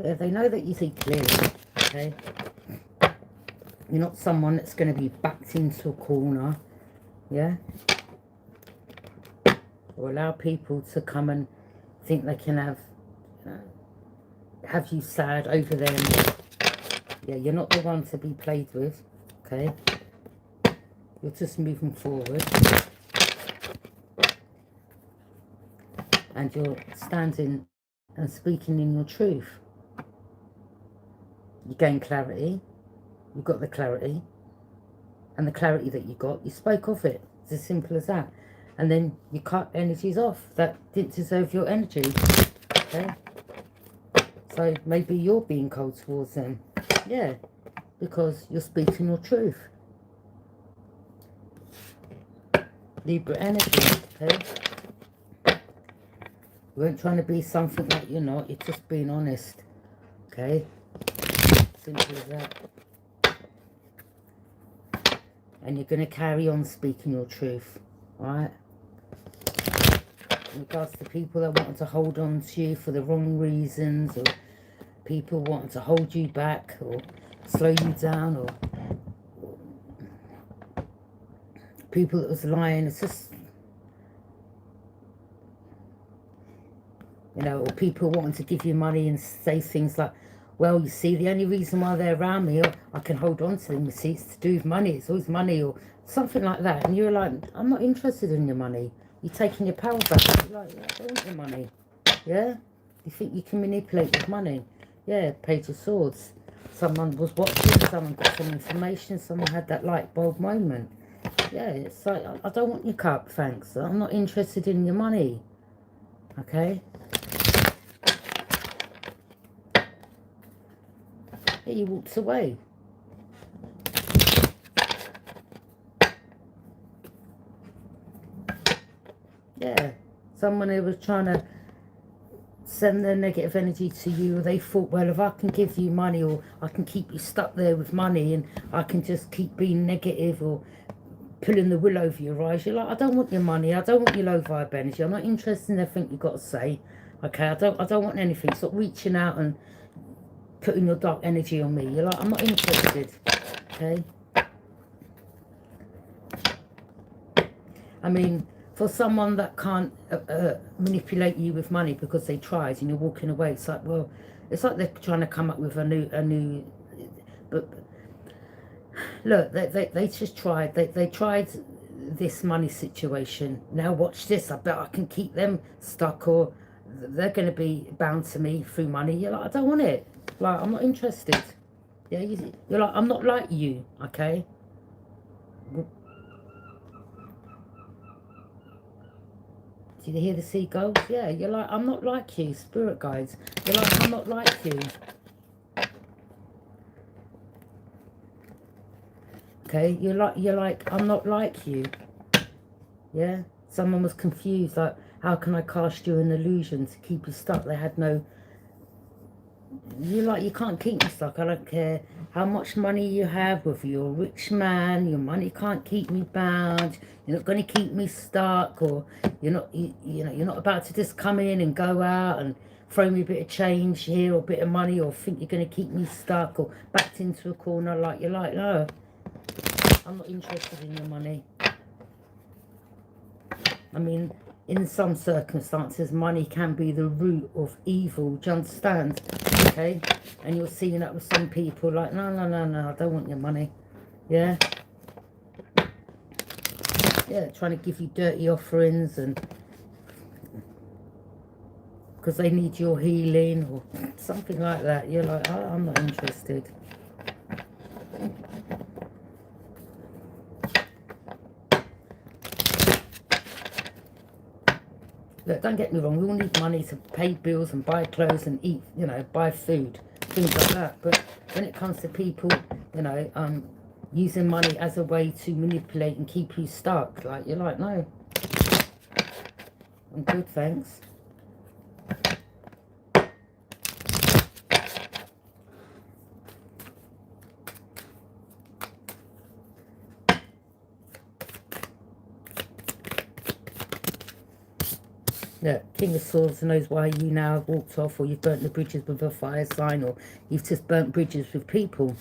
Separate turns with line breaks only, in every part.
Yeah, they know that you see clearly, okay? You're not someone that's going to be backed into a corner, yeah? Or allow people to come and think they can have you sad over them. Yeah, you're not the one to be played with, okay? You're just moving forward. And you're standing and speaking in your truth. You gain clarity. You got the clarity. And the clarity that you got, you spoke of it. It's as simple as that. And then you cut energies off that didn't deserve your energy. Okay? So maybe you're being cold towards them. Yeah. Because you're speaking your truth. Libra energy. Okay? You weren't trying to be something that you're not. You're just being honest. Okay? Simple as that. And you're going to carry on speaking your truth. Alright? In regards to people that want to hold on to you for the wrong reasons, or people wanting to hold you back or slow you down, or people that was lying, it's just, you know, or people wanting to give you money and say things like, well, you see, the only reason why they're around me, or I can hold on to them, you see, it's to do with money, it's always money, or something like that. And you're like, I'm not interested in your money. You're taking your power back. You're like, I don't want your money. Yeah? You think you can manipulate with money? Yeah, Page of Swords. Someone was watching, someone got some information, someone had that light bulb moment. Yeah, it's like, I don't want your cup, thanks. I'm not interested in your money. Okay? Yeah, he walks away. Yeah, someone who was trying to send their negative energy to you, or they thought, well, if I can give you money, or I can keep you stuck there with money, and I can just keep being negative or pulling the wool over your eyes. You're like, I don't want your money, I don't want your low vibe energy, I'm not interested in anything you've got to say. Okay, I don't want anything. Stop reaching out and putting your dark energy on me. You're like, I'm not interested. Okay? I mean, for someone that can't manipulate you with money because they tried and you're walking away, it's like, well, it's like they're trying to come up with a new, but look, they just tried, they tried this money situation. Now watch this, I bet I can keep them stuck, or they're going to be bound to me through money. You're like, I don't want it. Like, I'm not interested. Yeah, you're like, I'm not like you, okay? Did you hear the seagulls? Yeah, you're like, I'm not like you, spirit guides. You're like, I'm not like you. Okay, you're like, I'm not like you. Yeah? Someone was confused, like, how can I cast you an illusion to keep you stuck? They had no... You're like, you can't keep me stuck. I don't care how much money you have, whether you're a rich man, your money can't keep me bound. You're not going to keep me stuck, or you're not, you know, you're not about to just come in and go out and throw me a bit of change here, or a bit of money, or think you're going to keep me stuck or backed into a corner. Like, you're like, no, I'm not interested in your money. I mean, in some circumstances, money can be the root of evil. Do you understand? Okay? And you're seeing that with some people, like, no, I don't want your money. Yeah? Yeah, trying to give you dirty offerings, and because they need your healing or something like that. You're like, oh, I'm not interested. Look, don't get me wrong, we all need money to pay bills and buy clothes and eat, you know, buy food, things like that. But when it comes to people, you know, using money as a way to manipulate and keep you stuck, like, you're like, no, I'm good, thanks. Look, King of Swords knows why you now have walked off, or you've burnt the bridges with a fire sign, or you've just burnt bridges with people.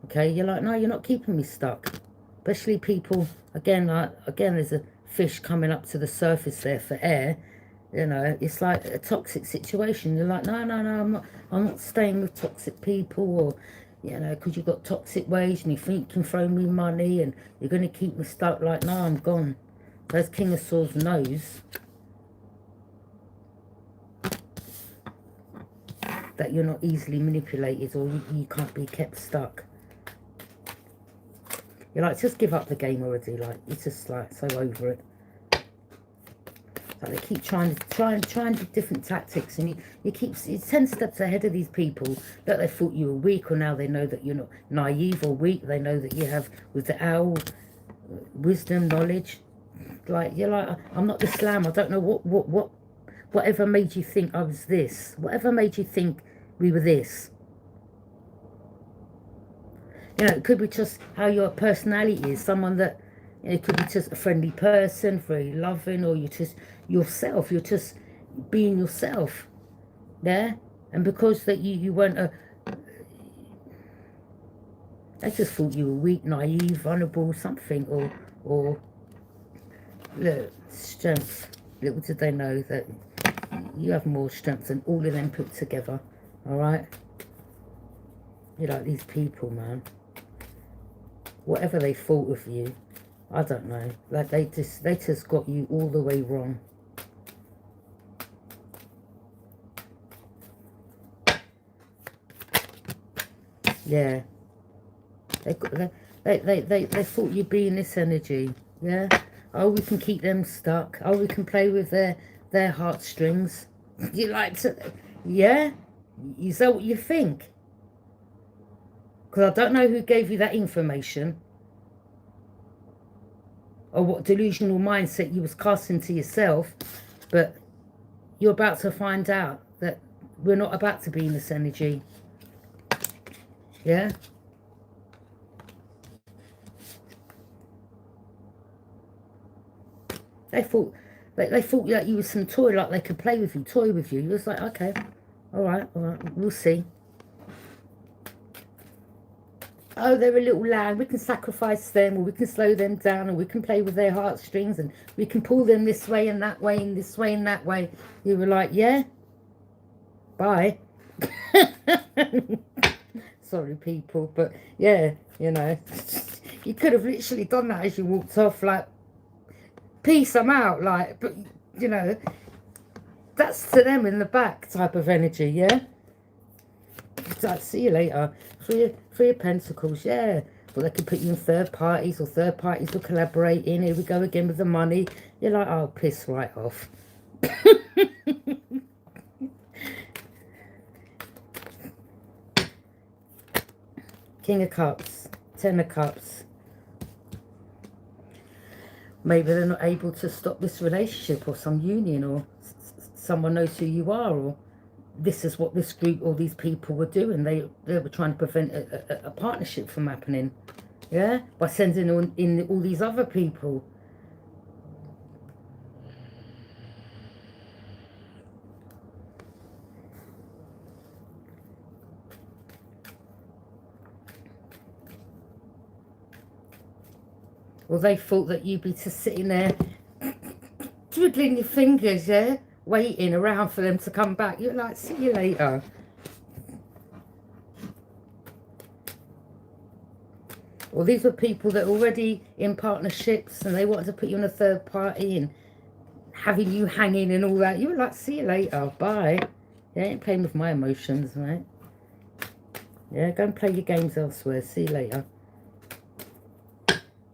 Okay, you're like, no, you're not keeping me stuck. Especially people, again, there's a fish coming up to the surface there for air. You know, it's like a toxic situation. You're like, no, I'm not staying with toxic people, or, you know, because you've got toxic ways and you think you can throw me money and you're going to keep me stuck. Like, no, I'm gone. As King of Swords knows that you're not easily manipulated, or you can't be kept stuck. You're like, just give up the game already. Like, you're just like so over it. Like, they keep trying different tactics, and you're 10 steps ahead of these people. That they thought you were weak, or now they know that you're not naive or weak. They know that you have, with the owl, wisdom, knowledge. Like, you're like, I'm not this lamb. I don't know whatever made you think I was this. Whatever made you think we were this. You know, it could be just how your personality is. Someone that, you know, it could be just a friendly person, very loving, or you're just yourself. You're just being yourself. Yeah? And because that you weren't they just thought you were weak, naive, vulnerable, something, or look, strength. Little did they know that you have more strength than all of them put together. Alright? You're like these people, man. Whatever they thought of you, I don't know. Like, they just got you all the way wrong. Yeah. They thought you'd be in this energy. Yeah. Oh, we can keep them stuck. Oh, we can play with their heartstrings. You like to, yeah? Is that what you think? Because I don't know who gave you that information, or what delusional mindset you was casting to yourself, but you're about to find out that we're not about to be in this energy. Yeah? They thought that you was some toy, like they could play with you, toy with you. You was like, okay, all right, we'll see. Oh, they're a little lamb. We can sacrifice them, or we can slow them down, or we can play with their heartstrings, and we can pull them this way and that way, and this way and that way. You were like, yeah, bye. Sorry, people, but yeah, you know, you could have literally done that as you walked off, like, peace, I'm out, like, but, you know, that's to them in the back type of energy, yeah? Like, see you later. Three of Pentacles, yeah. Well, they could put you in third parties, or third parties will collaborate in. Here we go again with the money. You're like, oh, piss right off. King of Cups, Ten of Cups. Maybe they're not able to stop this relationship, or some union, or someone knows who you are, or this is what this group, all these people were doing. They were trying to prevent a partnership from happening. Yeah? By sending in all these other people. Well, they thought that you'd be just sitting there twiddling your fingers, yeah? Waiting around for them to come back. You're like, see you later. Well, these were people that were already in partnerships, and they wanted to put you in a third party and having you hanging and all that. You were like, see you later, bye. You ain't playing with my emotions, right? Yeah, go and play your games elsewhere. See you later.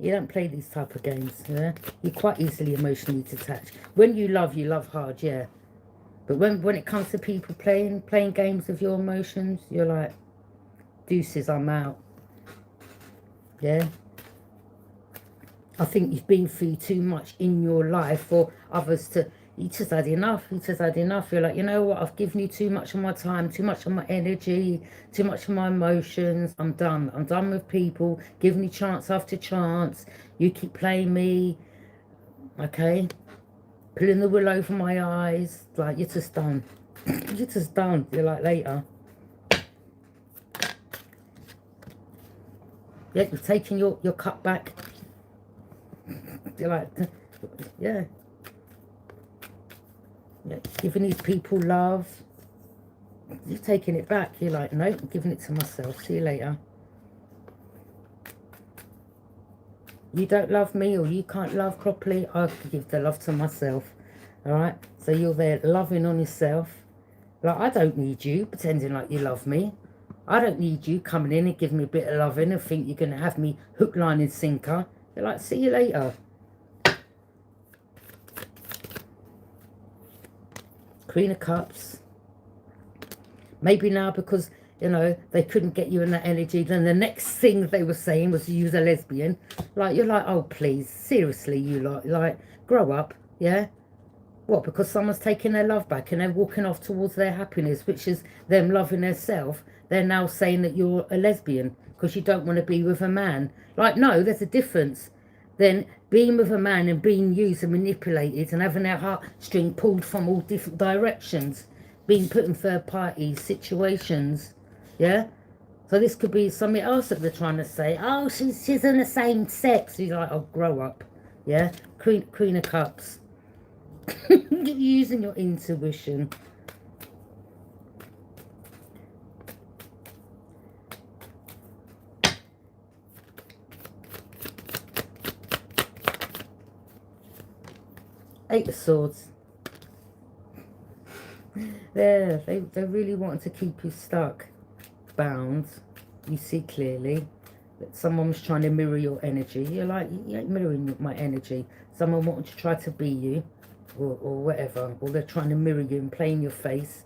You don't play these type of games, yeah? You're quite easily emotionally detached. When you love hard, yeah. But when it comes to people playing games with your emotions, you're like, deuces, I'm out. Yeah? I think you've been through too much in your life for others to... You just had enough. You just had enough. You're like, you know what? I've given you too much of my time, too much of my energy, too much of my emotions. I'm done. I'm done with people giving me chance after chance. You keep playing me. Okay? Pulling the wool over my eyes. Like, you're just done. You're just done. You're like, later. Yeah, you're taking your cut back. You're like, yeah. Yeah, giving these people love. You're taking it back. You're like, no, I'm giving it to myself. See you later. You don't love me, or you can't love properly, I can give the love to myself. Alright? So you're there loving on yourself. Like, I don't need you pretending like you love me. I don't need you coming in and giving me a bit of loving and think you're going to have me hook, line and sinker. You're like, see you later. Queen of Cups. Maybe now because, you know, they couldn't get you in that energy, then the next thing they were saying was you was a lesbian. Like, you're like, oh, please, seriously, you lot, like, grow up, yeah? What, because someone's taking their love back and they're walking off towards their happiness, which is them loving themselves, they're now saying that you're a lesbian because you don't want to be with a man. Like, no, there's a difference. Then being with a man and being used and manipulated and having their heartstring pulled from all different directions, being put in third-party situations, yeah? So this could be something else that they're trying to say. Oh, she's in the same sex. You're like, oh, grow up, yeah? Queen of Cups. You're using your intuition. Eight of Swords. There, they really want to keep you stuck, bound. You see clearly that someone was trying to mirror your energy. You're like, you ain't mirroring my energy. Someone wanted to try to be you, or whatever, or they're trying to mirror you and play in your face.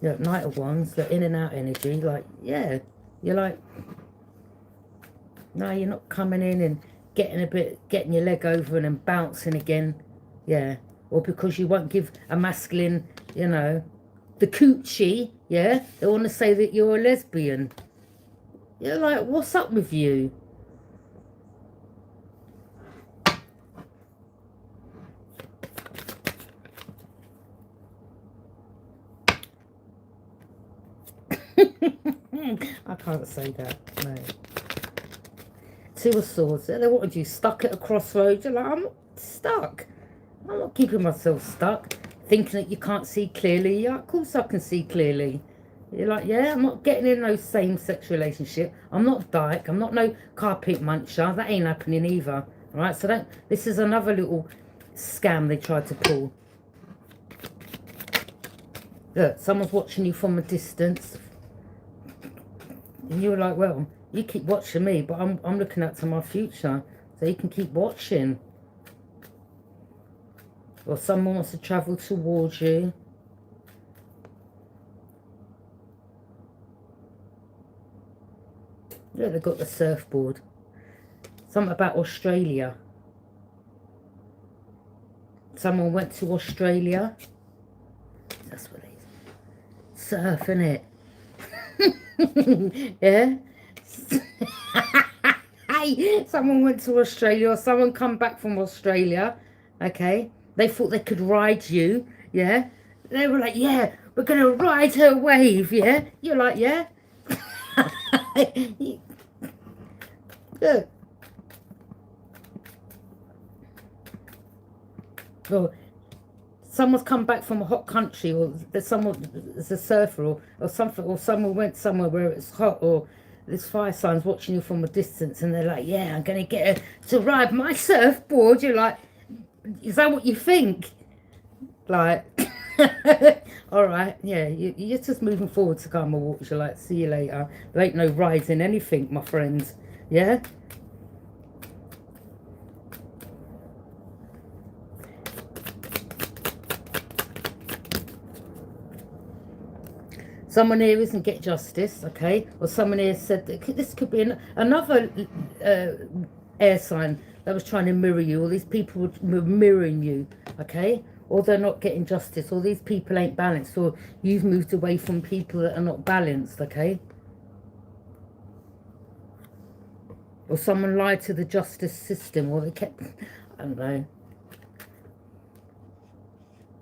Look, Knight of Wands, the in and out energy. Like, yeah, you're like, no, you're not coming in and getting your leg over and then bouncing again, yeah. Or because you won't give a masculine, you know, the coochie, yeah, they want to say that you're a lesbian. You're like, what's up with you? I can't say that, no. Two of Swords, they wanted you stuck at a crossroads. You're like, I'm not stuck. I'm not keeping myself stuck, thinking that you can't see clearly. Yeah, of course I can see clearly. You're like, yeah, I'm not getting in no same-sex relationship. I'm not dyke. I'm not no carpet muncher. That ain't happening either. All right, so this is another little scam they tried to pull. Look, someone's watching you from a distance. And you're like, well, you keep watching me, but I'm looking out to my future. So you can keep watching. Or someone wants to travel towards you. Yeah, they've got the surfboard. Something about Australia. Someone went to Australia. That's what it is. Surfing it. Yeah? Hey, someone went to Australia, or someone come back from Australia. Okay? They thought they could ride you, yeah? They were like, yeah, we're going to ride her wave, yeah? You're like, yeah? Look. Or someone's come back from a hot country, or there's a surfer, or something, or someone went somewhere where it's hot, or this fire sign's watching you from a distance, and they're like, yeah, I'm going to get her to ride my surfboard. You're like, is that what you think? Like, all right, yeah, you're just moving forward to Karma Walks. You're like, see you later. There ain't no rides in anything, my friends. Yeah? Someone here isn't get justice, okay? Or someone here said that this could be another air sign that was trying to mirror you. All these people were mirroring you, okay? Or they're not getting justice. Or these people ain't balanced. Or you've moved away from people that are not balanced, okay? Or someone lied to the justice system. Or they kept... I don't know.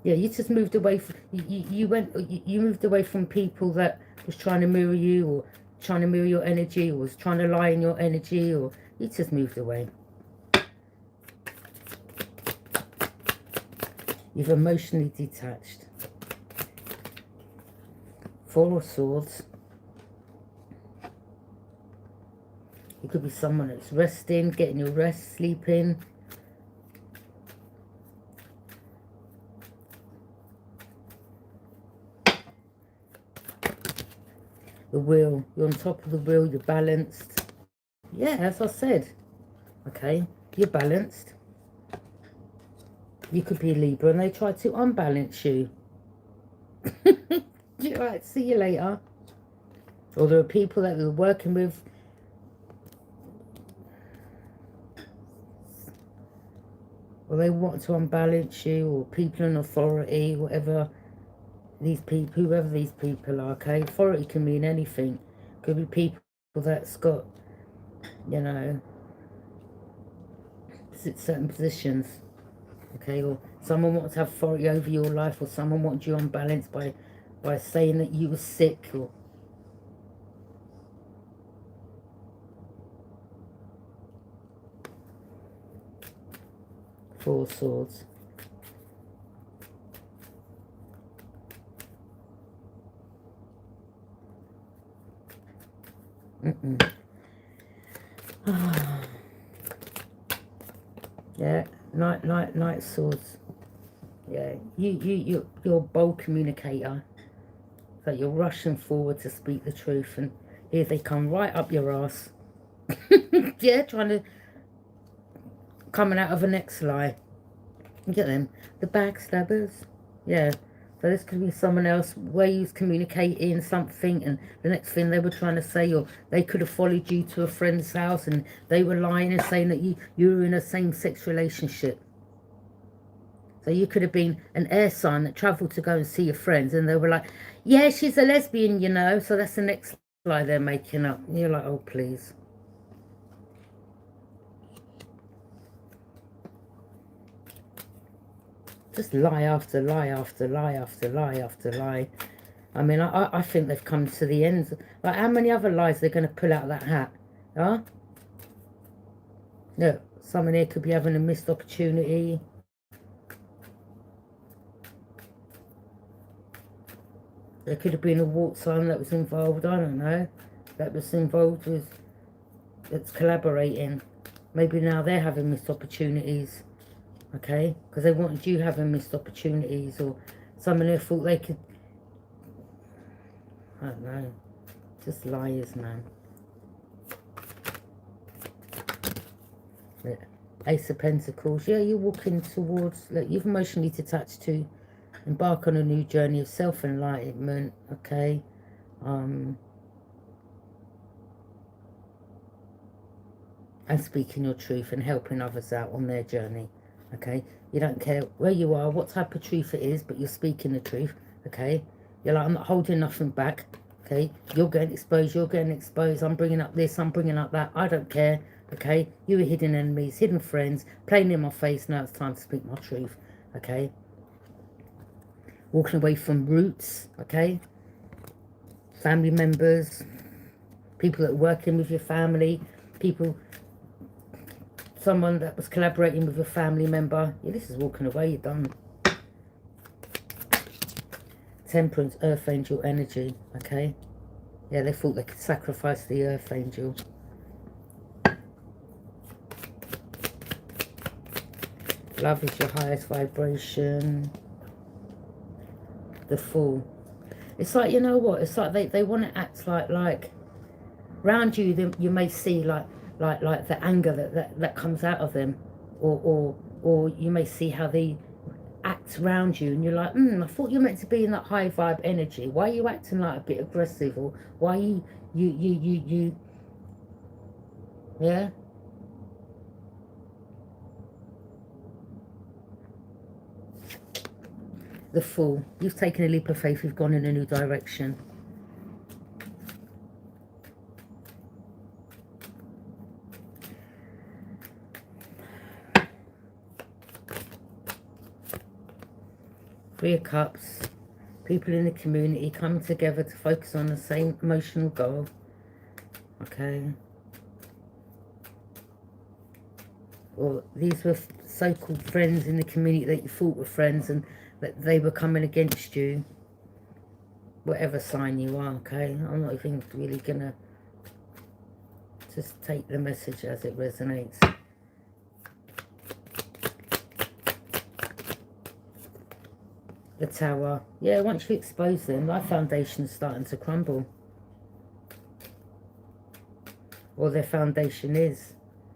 Yeah, you just moved away from, you moved away from people that was trying to mirror you, or trying to mirror your energy, or was trying to lie in your energy, or you just moved away. You've emotionally detached. Four of Swords. It could be someone that's resting, getting your rest, sleeping. The wheel. You're on top of the wheel. You're balanced. Yeah, as I said. Okay, you're balanced. You could be a Libra and they try to unbalance you. Right, see you later. Or there are people that you're working with. Or they want to unbalance you, or people in authority, whatever these people, whoever these people are, okay? Authority can mean anything. Could be people that's got, you know, certain positions, okay? Or someone wants to have authority over your life, or someone wants you unbalanced by saying that you were sick, or Four of Swords. Yeah, Knight Swords. Yeah, you're a bold communicator. So you're rushing forward to speak the truth, and here they come right up your ass. Yeah, trying to, coming out of the next lie. Look at them, the backstabbers. Yeah, so this could be someone else where you was communicating something, and the next thing they were trying to say, or they could have followed you to a friend's house and they were lying and saying that you were in a same-sex relationship. So you could have been an air sign that travelled to go and see your friends, and they were like, yeah, she's a lesbian, you know. So that's the next lie they're making up. And you're like, oh, please. Just lie after lie after lie after lie after lie. I mean, I think they've come to the end. Like, how many other lies they're going to pull out of that hat? Huh? Look, someone here could be having a missed opportunity. There could have been a walk sign that was involved, I don't know. That was involved with, that's collaborating. Maybe now they're having missed opportunities. Okay? Because they wanted you having missed opportunities, or someone who thought they could, I don't know. Just liars, man. Yeah. Ace of Pentacles. Yeah, you're walking towards, look, you've emotionally detached to embark on a new journey of self-enlightenment, okay? And speaking your truth and helping others out on their journey, okay? You don't care where you are, what type of truth it is, but you're speaking the truth, okay? You're like, I'm not holding nothing back, okay? You're getting exposed, I'm bringing up this, I'm bringing up that, I don't care, okay? You were hidden enemies, hidden friends, playing in my face, now it's time to speak my truth, okay? Walking away from roots, okay? Family members, people that are working with your family, people, someone that was collaborating with a family member. Yeah, this is walking away, you're done. Temperance, Earth Angel energy, okay? Yeah, they thought they could sacrifice the Earth Angel. Love is your highest vibration. The Fool. It's like, you know what? It's like they want to act like round you, you may see like the anger that comes out of them, or you may see how they act around you, and you're like, I thought you were meant to be in that high vibe energy. Why are you acting like a bit aggressive, or why you yeah. The Fool. You've taken a leap of faith. You've gone in a new direction. Three of Cups. People in the community coming together to focus on the same emotional goal. Okay. Or these were so-called friends in the community that you thought were friends and that they were coming against you. Whatever sign you are, okay? I'm not even really gonna just take the message as it resonates. The Tower. Yeah, once you expose them, my foundation's starting to crumble. Or their foundation is.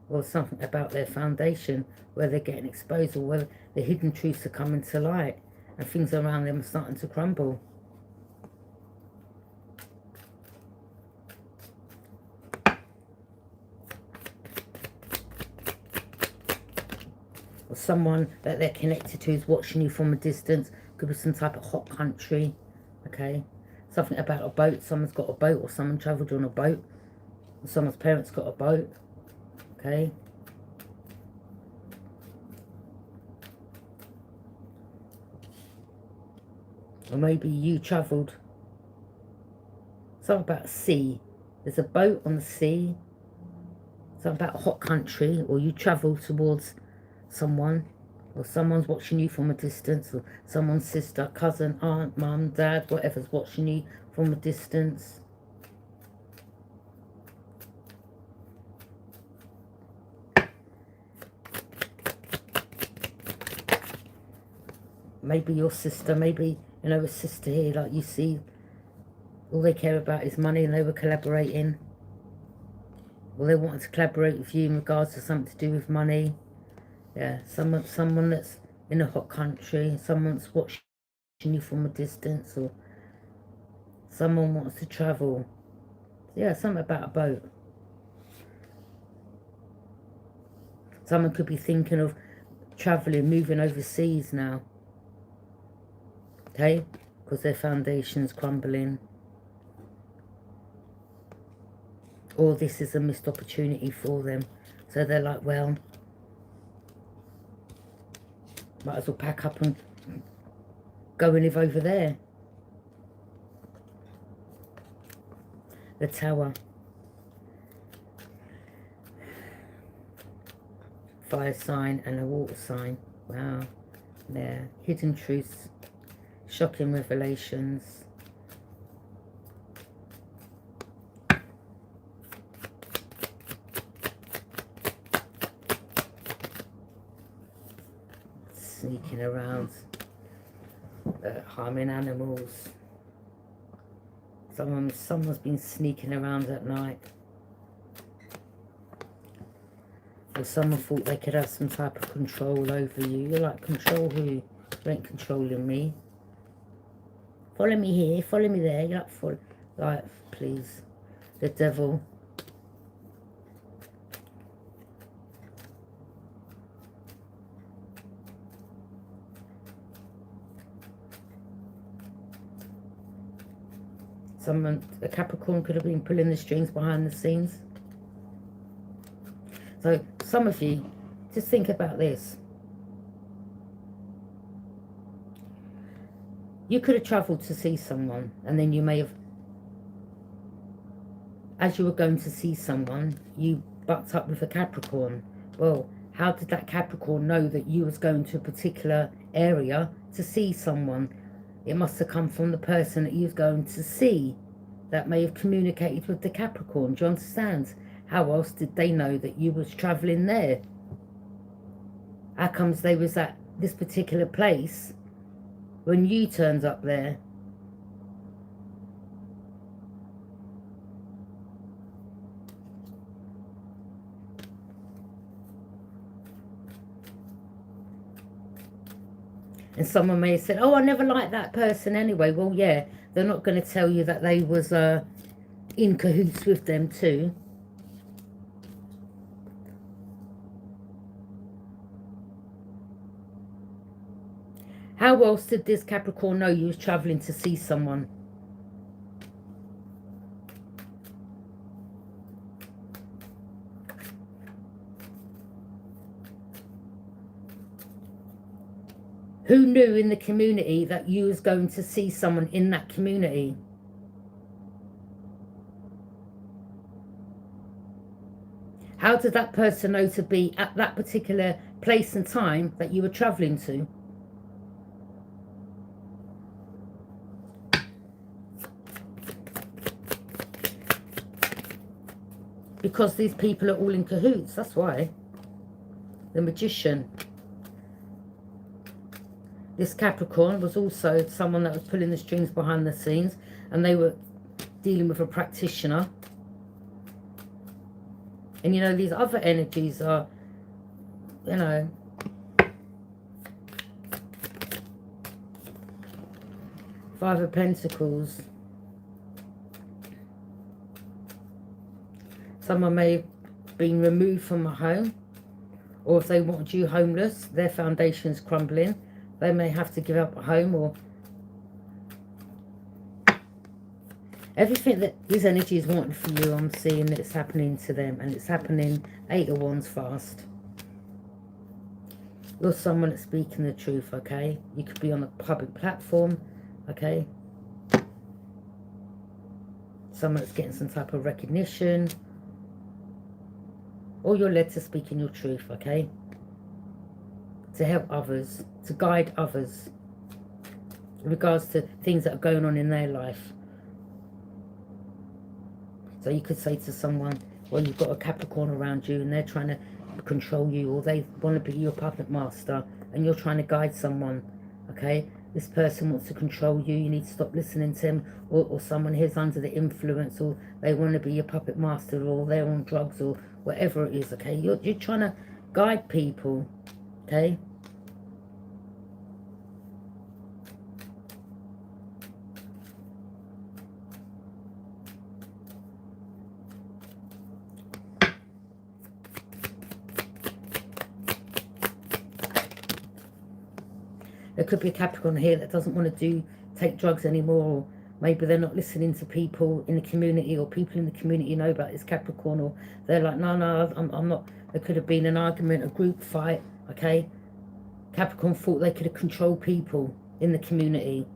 Or something about their foundation where they're getting exposed, or where the hidden truths are coming to light and things around them are starting to crumble. Or someone that they're connected to is watching you from a distance. Could be some type of hot country. Okay. Something about a boat. Someone's got a boat, or someone travelled on a boat. Or someone's parents got a boat. Okay. Or maybe you travelled. Something about sea. There's a boat on the sea. Something about a hot country. Or you travel towards someone. Or someone's watching you from a distance. Or someone's sister, cousin, aunt, mum, dad, whatever's watching you from a distance. Maybe your sister, maybe, you know, a sister here, like you see, all they care about is money and they were collaborating. Or they wanted to collaborate with you in regards to something to do with money. Yeah, someone that's in a hot country, someone's watching you from a distance, or someone wants to travel. Yeah, something about a boat. Someone could be thinking of traveling, moving overseas now. Okay, because their foundation's crumbling. Or this is a missed opportunity for them. So they're like, well, might as well pack up and go and live over there. The Tower. Fire sign and a water sign. Wow. Yeah. Hidden truths. Shocking revelations. Sneaking around. Harming animals. Someone's been sneaking around at night. Or someone thought they could have some type of control over you. You're like, control who? You ain't controlling me. Follow me here, follow me there. You're like, please. The Devil. A Capricorn could have been pulling the strings behind the scenes. So some of you, just think about this. You could have travelled to see someone, and then you may have, as you were going to see someone, you bucked up with a Capricorn. Well, how did that Capricorn know that you was going to a particular area to see someone? It must have come from the person that you was going to see that may have communicated with the Capricorn. Do you understand? How else did they know that you was travelling there? How comes they was at this particular place when you turned up there? And someone may have said, oh, I never liked that person anyway. Well, yeah, they're not going to tell you that they was in cahoots with them too. How else did this Capricorn know you was travelling to see someone? Who knew in the community that you was going to see someone in that community? How did that person know to be at that particular place and time that you were traveling to? Because these people are all in cahoots, that's why. The Magician. This Capricorn was also someone that was pulling the strings behind the scenes, and they were dealing with a practitioner. And you know, these other energies are, you know, Five of Pentacles. Someone may have been removed from a home, or if they wanted you homeless, their foundation's crumbling. They may have to give up a home, or everything that these energies want for you, I'm seeing that it's happening to them, and it's happening 8 of Wands fast. You're someone that's speaking the truth, okay? You could be on a public platform, okay? Someone that's getting some type of recognition, or you're led to speak in your truth, okay? To help others, to guide others in regards to things that are going on in their life. So you could say to someone, well, you've got a Capricorn around you and they're trying to control you, or they want to be your puppet master, and you're trying to guide someone, okay? This person wants to control you, you need to stop listening to them, or someone here's under the influence, or they want to be your puppet master, or they're on drugs, or whatever it is, okay? You're trying to guide people, okay? There could be a Capricorn here that doesn't want to take drugs anymore, or maybe they're not listening to people in the community, or people in the community know about this Capricorn, or they're like, no, I'm not. There could have been an argument, a group fight, okay? Capricorn thought they could have controlled people in the community.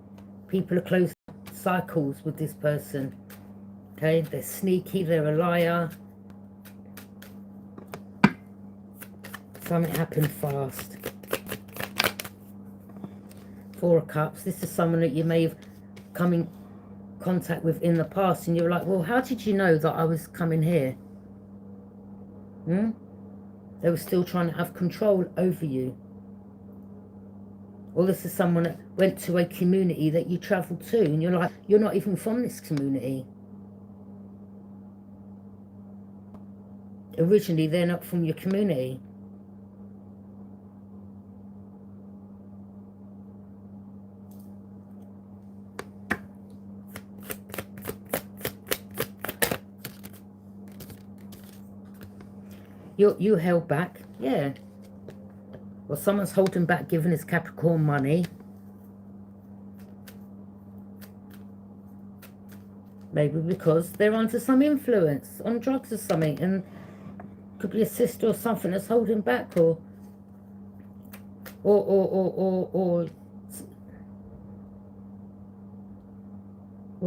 People are closed cycles with this person, okay? They're sneaky, they're a liar. Something happened fast. 4 of Cups. This is someone that you may have come in contact with in the past, and you're like, well, how did you know that I was coming here? They were still trying to have control over you. Or this is someone that went to a community that you travelled to, and you're like, you're not even from this community. Originally, they're not from your community. You held back, yeah. Well, someone's holding back giving this Capricorn money. Maybe because they're under some influence, on drugs or something, and could be a sister or something that's holding back, or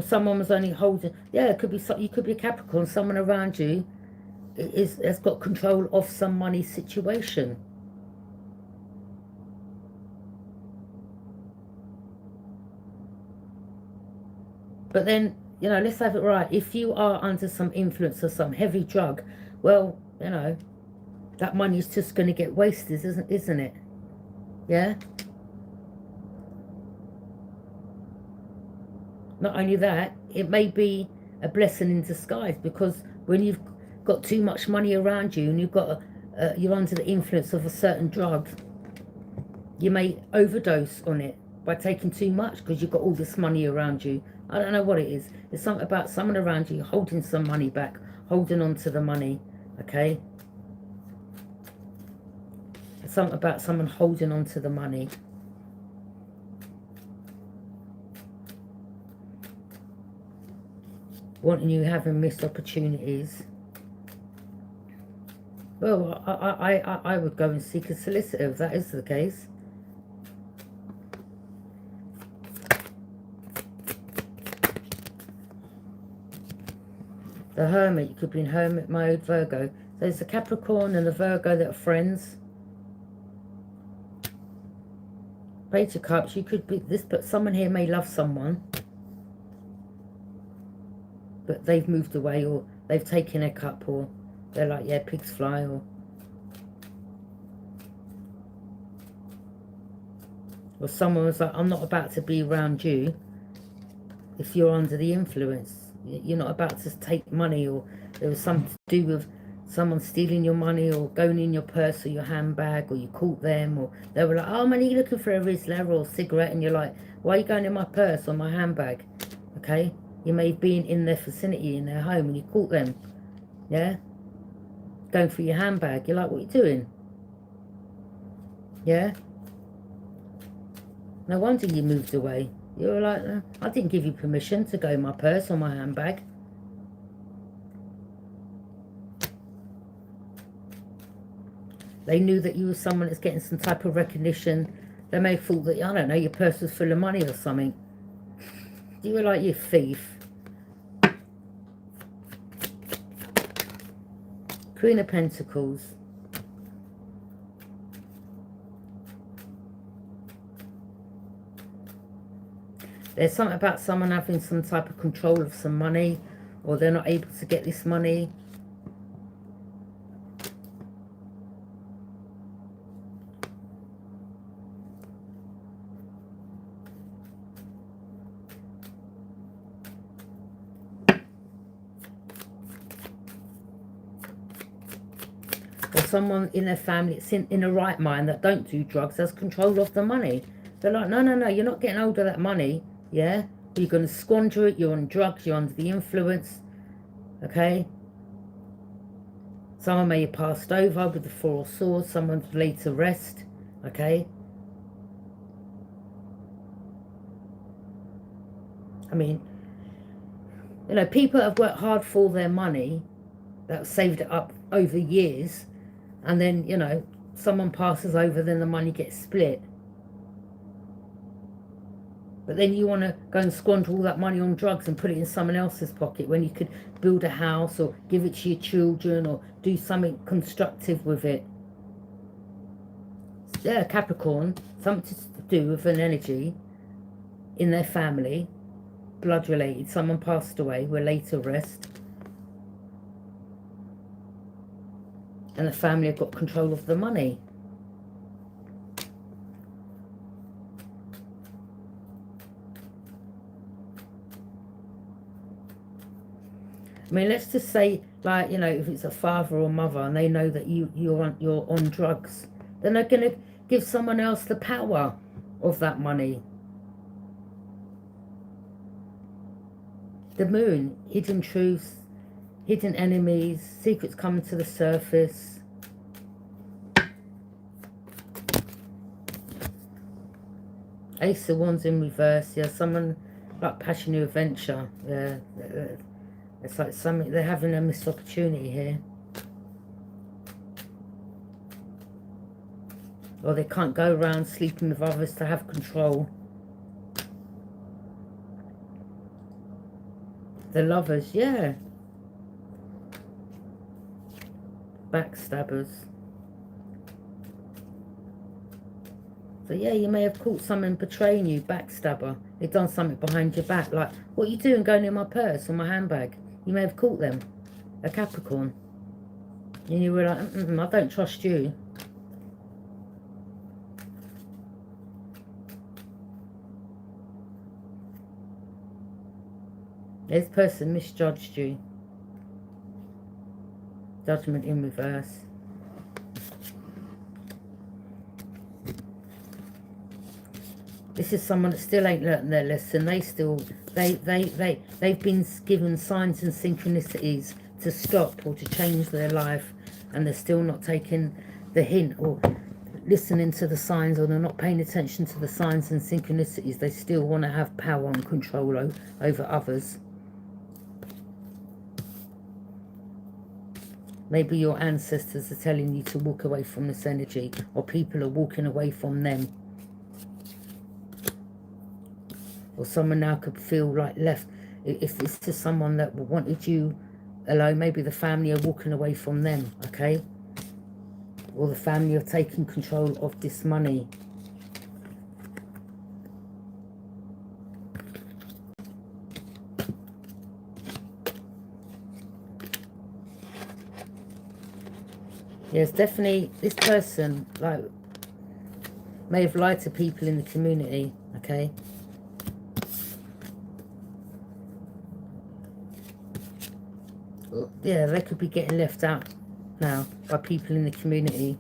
someone was only holding. Yeah, it could be. You could be a Capricorn. Someone around you has got control of some money situation. But then, you know, let's have it right. If you are under some influence of some heavy drug, well, you know, that money is just going to get wasted, isn't it? Yeah? Not only that, it may be a blessing in disguise, because when you've got too much money around you and you're under the influence of a certain drug, you may overdose on it by taking too much, because you've got all this money around you. I don't know what it is. It's something about someone around you holding some money back, holding on to the money, okay? It's something about someone holding on to the money. Wanting you having missed opportunities. Well, I would go and seek a solicitor if that is the case. The Hermit, you could be in Hermit mode, Virgo. There's the Capricorn and the Virgo that are friends. Page of Cups, you could be this, but someone here may love someone, but they've moved away, or they've taken a cup, or they're like, yeah, pigs fly, or someone was like, I'm not about to be around you if you're under the influence. You're not about to take money, or there was something to do with someone stealing your money or going in your purse or your handbag, or you caught them, or they were like, oh man, are you looking for a Rizzler or a cigarette? And you're like, why are you going in my purse or my handbag? Okay, you may have been in their vicinity, in their home, and you caught them, yeah, going for your handbag. You're like, what are you doing? Yeah, no wonder you moved away. You were like, I didn't give you permission to go in my purse or my handbag. They knew that you were someone that's getting some type of recognition. They may have thought that, I don't know, your purse was full of money or something. You were like, you thief. Queen of Pentacles. There's something about someone having some type of control of some money, or they're not able to get this money. Or someone in their family that's in the right mind that don't do drugs has control of the money. They're like, no, no, no, you're not getting hold of that money, yeah? You're going to squander it, you're on drugs, you're under the influence, okay? Someone may have passed over with the Four of Swords, someone's laid to rest, okay? I mean, you know, people have worked hard for their money, that have saved it up over years, and then, you know, someone passes over, then the money gets split. But then you want to go and squander all that money on drugs and put it in someone else's pocket when you could build a house or give it to your children or do something constructive with it. Yeah, Capricorn, something to do with an energy in their family, blood related. Someone passed away, were laid to rest. And the family have got control of the money. I mean, let's just say, like, you know, if it's a father or mother and they know that you're on drugs, then they're going to give someone else the power of that money. The Moon, hidden truths, hidden enemies, secrets coming to the surface. Ace of Wands in reverse, yeah, someone like passionate adventure, yeah. It's like something, they're having a missed opportunity here. Or they can't go around sleeping with others to have control. The Lovers, yeah. Backstabbers. So yeah, you may have caught someone betraying you, backstabber. They've done something behind your back, like, what are you doing going in my purse or my handbag? You may have caught them, a Capricorn. And you were like, I don't trust you. This person misjudged you. Judgment in reverse. This is someone that still ain't learnt their lesson. They've been given signs and synchronicities to stop or to change their life, and they're still not taking the hint or listening to the signs, or they're not paying attention to the signs and synchronicities. They still want to have power and control over others. Maybe your ancestors are telling you to walk away from this energy, or people are walking away from them. Or someone now could feel like left. If this is someone that wanted you alone. Maybe the family are walking away from them, okay? Or the family are taking control of this money. Yes, definitely this person, like, may have lied to people in the community, okay? Yeah, they could be getting left out now by people in the community.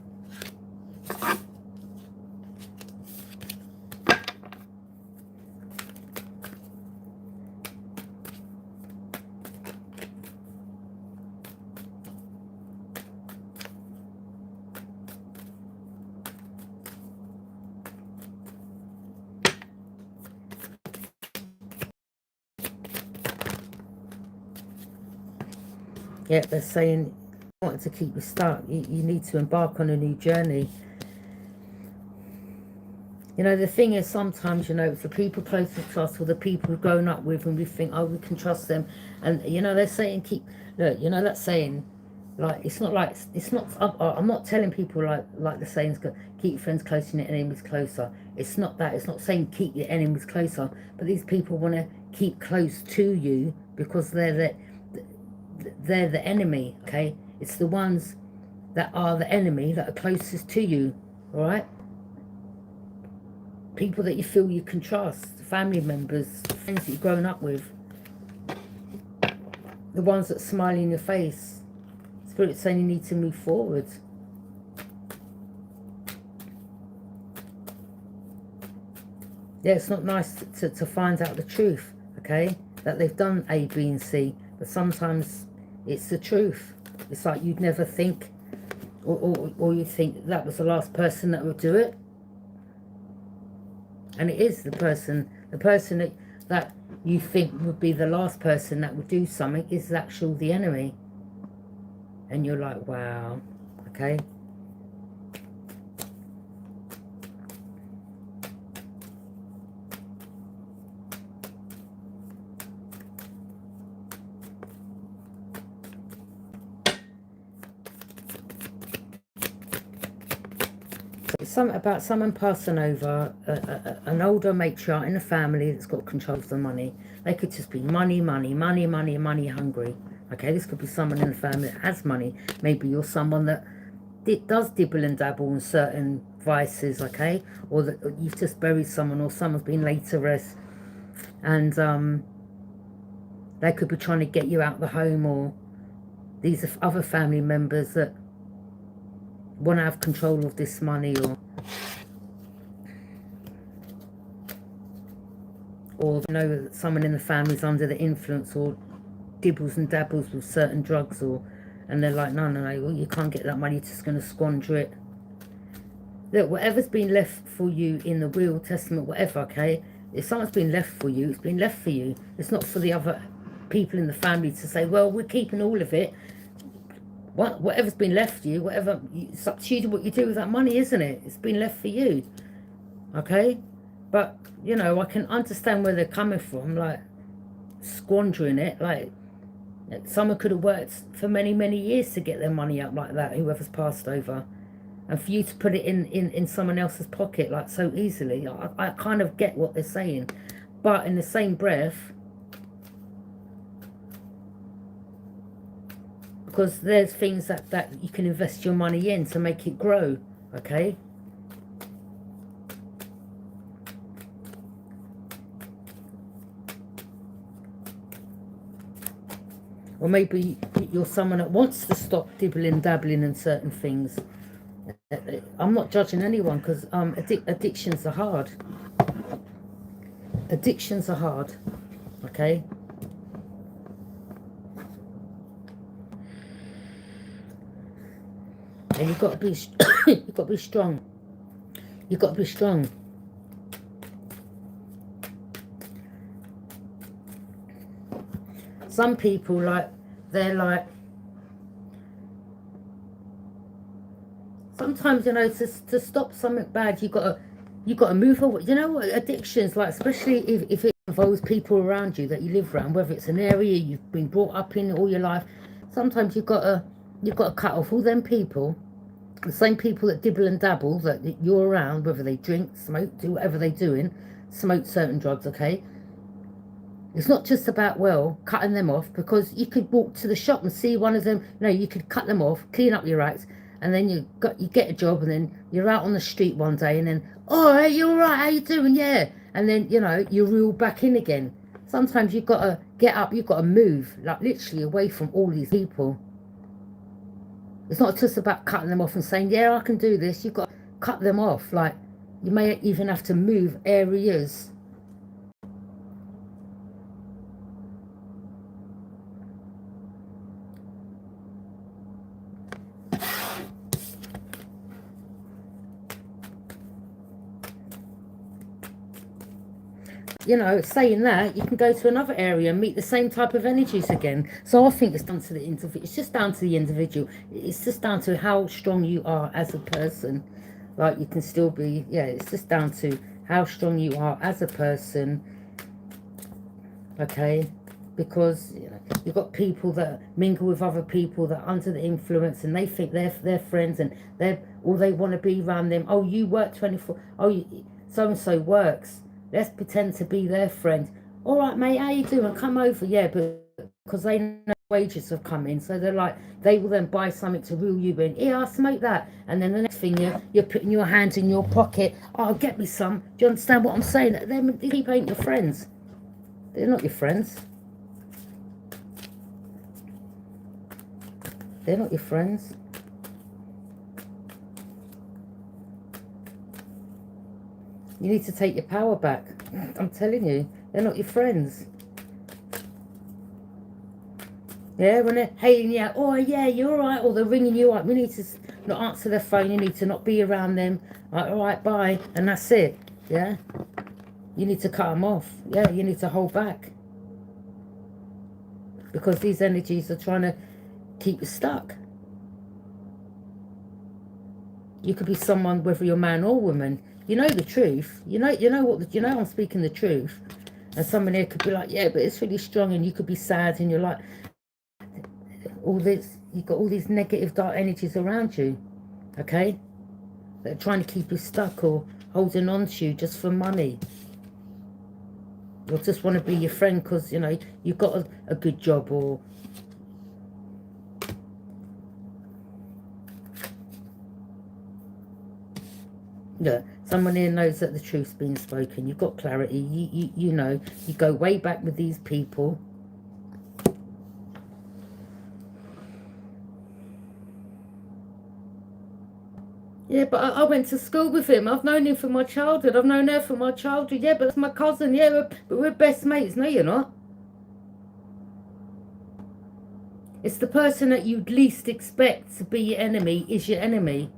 Yeah, they're saying, wanting to keep you stuck. You need to embark on a new journey. You know, the thing is, sometimes, you know, it's the people closest to us or the people we've grown up with, and we think, oh, we can trust them. And, you know, they're saying, look, you know, that saying, like, it's not, I'm not telling people, like the saying's got, keep your friends close and your enemies closer. It's not that. It's not saying keep your enemies closer. But these people want to keep close to you because they're the enemy, okay? It's the ones that are the enemy that are closest to you, all right? People that you feel you can trust, family members, friends that you've grown up with, the ones that smile in your face. Spirit's saying you need to move forward. Yeah, it's not nice to find out the truth, okay? That they've done A, B, and C, but sometimes it's the truth. It's like you'd never think, or you think that was the last person that would do it. And it is the person that you think would be the last person that would do something is actually the enemy. And you're like, wow, okay. It's something about someone passing over, an older matriarch in the family that's got control of the money. They could just be money hungry. Okay, this could be someone in the family that has money. Maybe you're someone that does dibble and dabble in certain vices, okay? Or that you've just buried someone, or someone's been laid to rest. And they could be trying to get you out of the home, or these are other family members that want to have control of this money, or you know that someone in the family is under the influence or dibbles and dabbles with certain drugs, and they're like, no, well, you can't get that money, you're just going to squander it. Look, whatever's been left for you in the will, testament, whatever, okay, if something's been left for you, it's been left for you. It's not for the other people in the family to say, well, we're keeping all of it. Whatever's been left for you, it's up to you what you do with that money, isn't it? It's been left for you, okay? But, you know, I can understand where they're coming from, like, squandering it. Like, someone could have worked for many, many years to get their money up like that, whoever's passed over. And for you to put it in someone else's pocket, like, so easily. I kind of get what they're saying. But in the same breath, because there's things that you can invest your money in to make it grow, okay? Or maybe you're someone that wants to stop dibbling, dabbling in certain things. I'm not judging anyone, because addictions are hard. Addictions are hard, okay? And you've got to be, you've got to be strong. You've got to be strong. Some people, like, they're like, sometimes, you know, to stop something bad, you got to move away. You know what, addictions, like, especially if it involves people around you that you live around, whether it's an area you've been brought up in all your life, sometimes you've got to cut off all them people, the same people that dibble and dabble that you're around, whether they drink, smoke, do whatever they're doing, smoke certain drugs, okay? It's not just about, well, cutting them off, because you could walk to the shop and see one of them. No, you could cut them off, clean up your acts, and then you get a job, and then you're out on the street one day, and then, oh, hey, you all right? How you doing? Yeah. And then, you know, you're reeled back in again. Sometimes you've got to get up, you've got to move, like literally away from all these people. It's not just about cutting them off and saying, yeah, I can do this. You've got to cut them off. Like, you may even have to move areas. You know, saying that, you can go to another area and meet the same type of energies again. So I think it's down to the individual. It's just down to the individual. It's just down to how strong you are as a person. Like, you can still be, yeah, it's just down to how strong you are as a person. Okay? Because, you know, you've got people that mingle with other people that are under the influence, and they think they're friends, and all they want to be around them. Oh, you work 24. Oh, so-and-so works. Let's pretend to be their friend. All right, mate, how you doing? Come over. Yeah, but because they know wages have come in. So they're like, they will then buy something to reel you in. Yeah, I'll smoke that. And then the next thing, you're putting your hands in your pocket. Oh, get me some. Do you understand what I'm saying? These people ain't your friends. They're not your friends. They're not your friends. You need to take your power back. I'm telling you, they're not your friends. Yeah, when they're hating you, oh yeah, you're all right, or they're ringing you up. You need to not answer their phone. You need to not be around them. Like, all right, bye, and that's it. Yeah, you need to cut them off. Yeah, you need to hold back, because these energies are trying to keep you stuck. You could be someone, whether you're man or woman. You know the truth. You know I'm speaking the truth. And someone here could be like, yeah, but it's really strong, and you could be sad, and you're like, all this, you've got all these negative dark energies around you, okay? That are trying to keep you stuck or holding on to you just for money. Or just want to be your friend because, you know, you've got a good job, or yeah, someone here knows that the truth's been spoken. You've got clarity. You know, you go way back with these people. Yeah, but I went to school with him. I've known him from my childhood. I've known her from my childhood. Yeah, but that's my cousin. Yeah, but we're best mates. No, you're not. It's the person that you'd least expect to be your enemy is your enemy.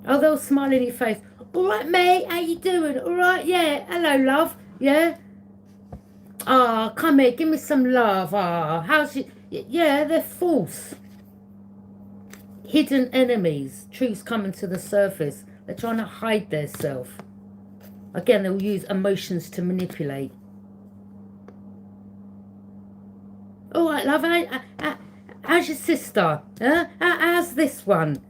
Oh, they'll smile in your face. All right, mate, how you doing? All right, yeah. Hello, love. Yeah. Ah, oh, come here, give me some love. Ah, oh, how's you? Yeah, they're false. Hidden enemies. Truths coming to the surface. They're trying to hide their self. Again, they'll use emotions to manipulate. All right, love. How's your sister? Huh? How's this one?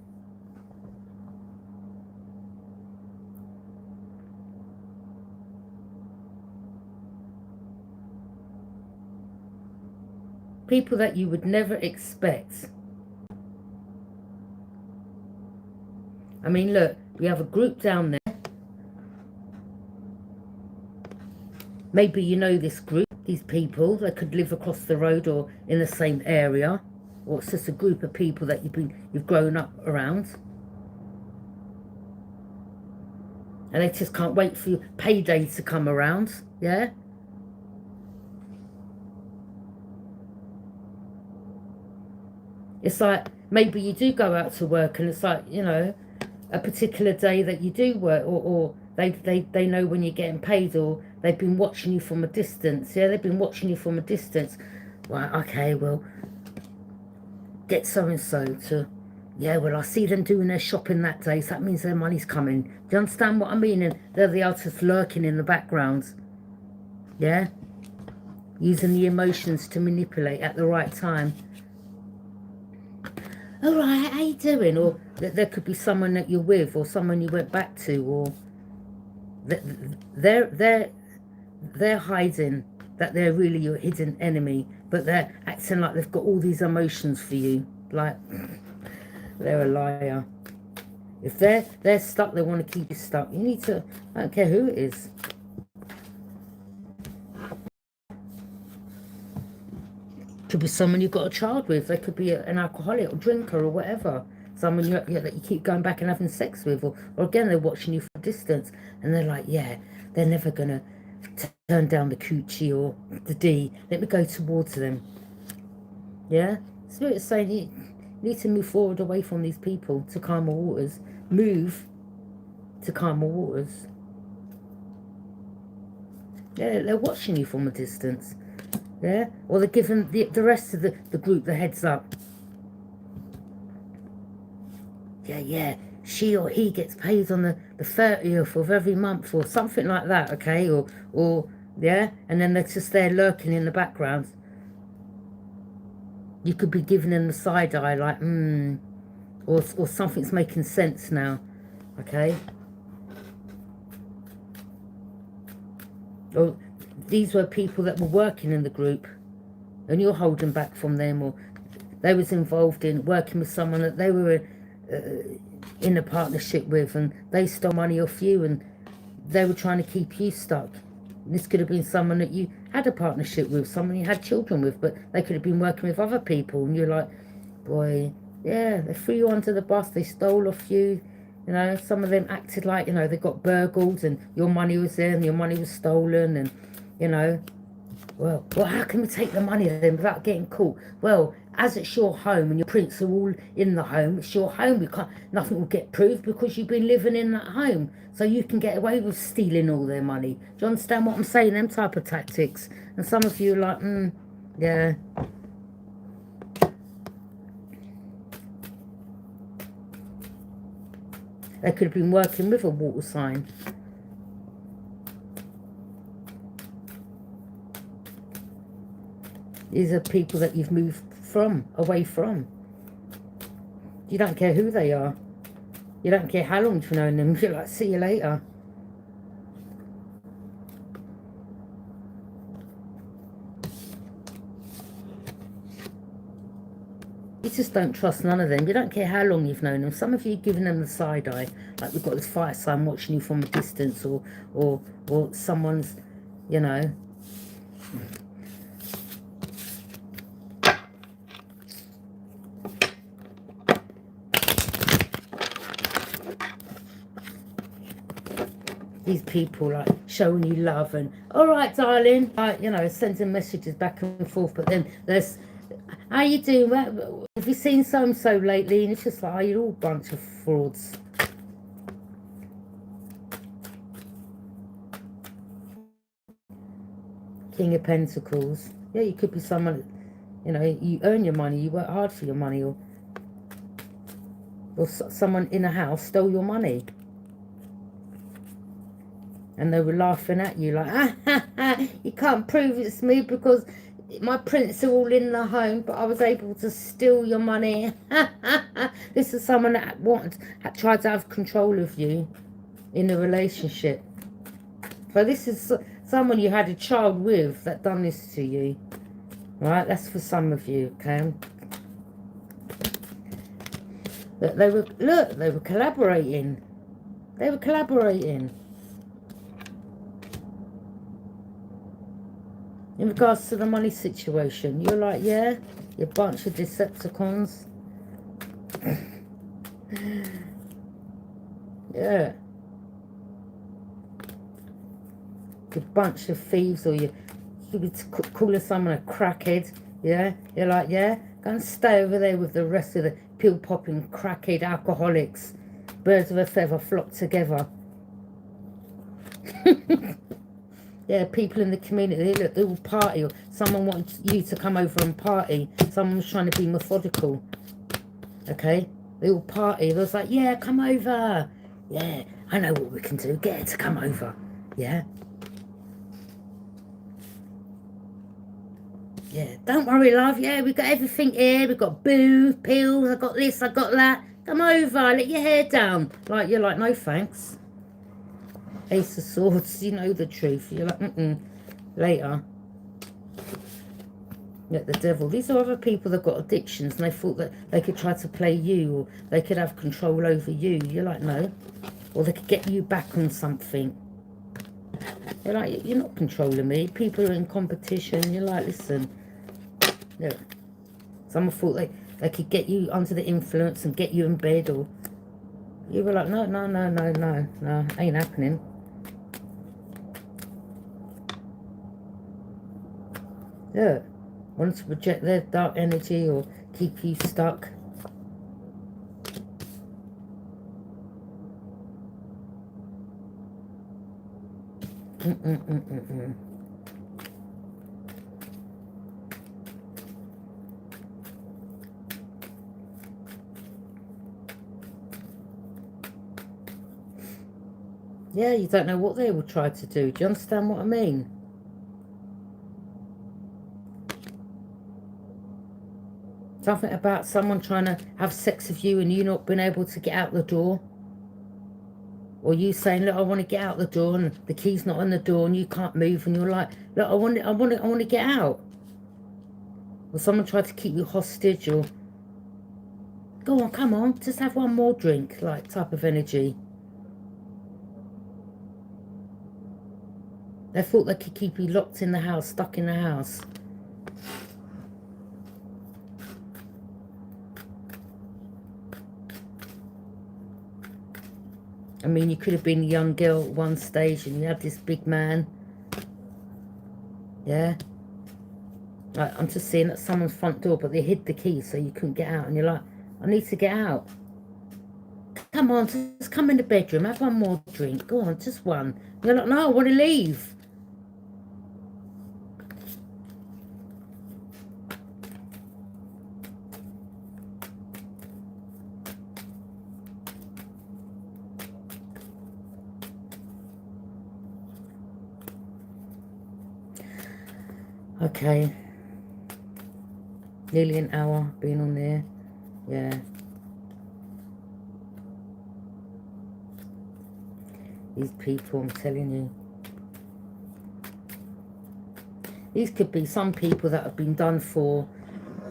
People that you would never expect. I mean, look, we have a group down there. Maybe you know this group, these people that could live across the road or in the same area. Or it's just a group of people that you've grown up around. And they just can't wait for your payday to come around, yeah? It's like, maybe you do go out to work, and it's like, you know, a particular day that you do work, or they know when you're getting paid, or they've been watching you from a distance. Yeah, they've been watching you from a distance. Right, okay, well, get so-and-so to, yeah, well, I see them doing their shopping that day, so that means their money's coming. Do you understand what I mean? And they're the artists lurking in the background. Yeah? using the emotions to manipulate at the right time. All right, how you doing? Or there could be someone that you're with, or someone you went back to, or they're hiding that they're really your hidden enemy, but they're acting like they've got all these emotions for you. Like, they're a liar. If they're stuck, they want to keep you stuck. You need to, I don't care who it is. Could be someone you've got a child with. They could be an alcoholic or drinker or whatever. Someone that you keep going back and having sex with. Or again, they're watching you from a distance. And they're like, yeah, they're never going to turn down the coochie or the D. Let me go towards them. Yeah? Spirit's saying you need to move forward away from these people to calmer waters. Move to calmer waters. Yeah, they're watching you from a distance. Yeah? Or they're giving the rest of the group the heads up. Yeah, she or he gets paid on the 30th of every month or something like that, okay? Or yeah? And then they're just there lurking in the background. You could be giving them the side eye like, or something's making sense now, okay? Or these were people that were working in the group and you're holding back from them, or they was involved in working with someone that they were in a partnership with, and they stole money off you and they were trying to keep you stuck. This could have been someone that you had a partnership with, someone you had children with, but they could have been working with other people, and you're like, boy, yeah, they threw you under the bus, they stole off you. You know, some of them acted like, you know, they got burgled and your money was there and your money was stolen, and, you know, well, how can we take the money then without getting caught? Well, as it's your home and your prints are all in the home, it's your home. We can't, nothing will get proved because you've been living in that home. So you can get away with stealing all their money. Do you understand what I'm saying? Them type of tactics. And some of you are like, yeah. They could have been working with a water sign. These are people that you've moved away from. You don't care who they are. You don't care how long you've known them. You're like, see you later. You just don't trust none of them. You don't care how long you've known them. Some of you giving them the side eye. Like we've got this fire sign watching you from a distance, or someone's, you know. These people like showing you love and, all right, darling, like, you know, sending messages back and forth. But then there's, how you doing? Well, have you seen so-and-so lately? And it's just like, oh, you're all a bunch of frauds. King of Pentacles. Yeah, you could be someone, you know, you earn your money, you work hard for your money, or someone in a house stole your money. And they were laughing at you like, you can't prove it's me because my prints are all in the home, but I was able to steal your money. This is someone that tried to have control of you in a relationship. So this is someone you had a child with that done this to you. Right, that's for some of you, okay? But they were collaborating. They were collaborating. In regards to the money situation, you're like, yeah, you bunch of Decepticons. Yeah. You bunch of thieves, or you could be calling someone a crackhead. Yeah. You're like, yeah, go and stay over there with the rest of the pill-popping crackhead alcoholics. Birds of a feather flock together. Yeah, people in the community, look, they all party, or someone wanted you to come over and party. Someone was trying to be methodical. Okay? They all party. They was like, yeah, come over. Yeah, I know what we can do. Get her to come over. Yeah? Yeah, don't worry, love. Yeah, we've got everything here. We've got booze, pills. I got this, I got that. Come over, let your hair down. Like, you're like, no thanks. Ace of Swords, you know the truth. You're like, later. Yeah, the devil. These are other people that got addictions and they thought that they could try to play you or they could have control over you. You're like, no. Or they could get you back on something. You're like, you're not controlling me. People are in competition. You're like, listen. Yeah. Someone thought they could get you under the influence and get you in bed, or you were like, no, ain't happening. Yeah. Wanted to project their dark energy or keep you stuck. Yeah, you don't know what they will try to do. Do you understand what I mean? Something about someone trying to have sex with you and you not being able to get out the door. Or you saying, look, I want to get out the door, and the key's not on the door and you can't move, and you're like, look, I want to get out. Or someone tried to keep you hostage, or go on, come on, just have one more drink, like type of energy. They thought they could keep you locked in the house, stuck in the house. I mean, you could have been a young girl at one stage and you had this big man. Yeah. Like, I'm just seeing at someone's front door, but they hid the key so you couldn't get out. And you're like, I need to get out. Come on, just come in the bedroom, have one more drink. Go on, just one. And you're like, no, I want to leave. Okay. Nearly an hour being on there. Yeah. These people, I'm telling you. These could be some people that have been done for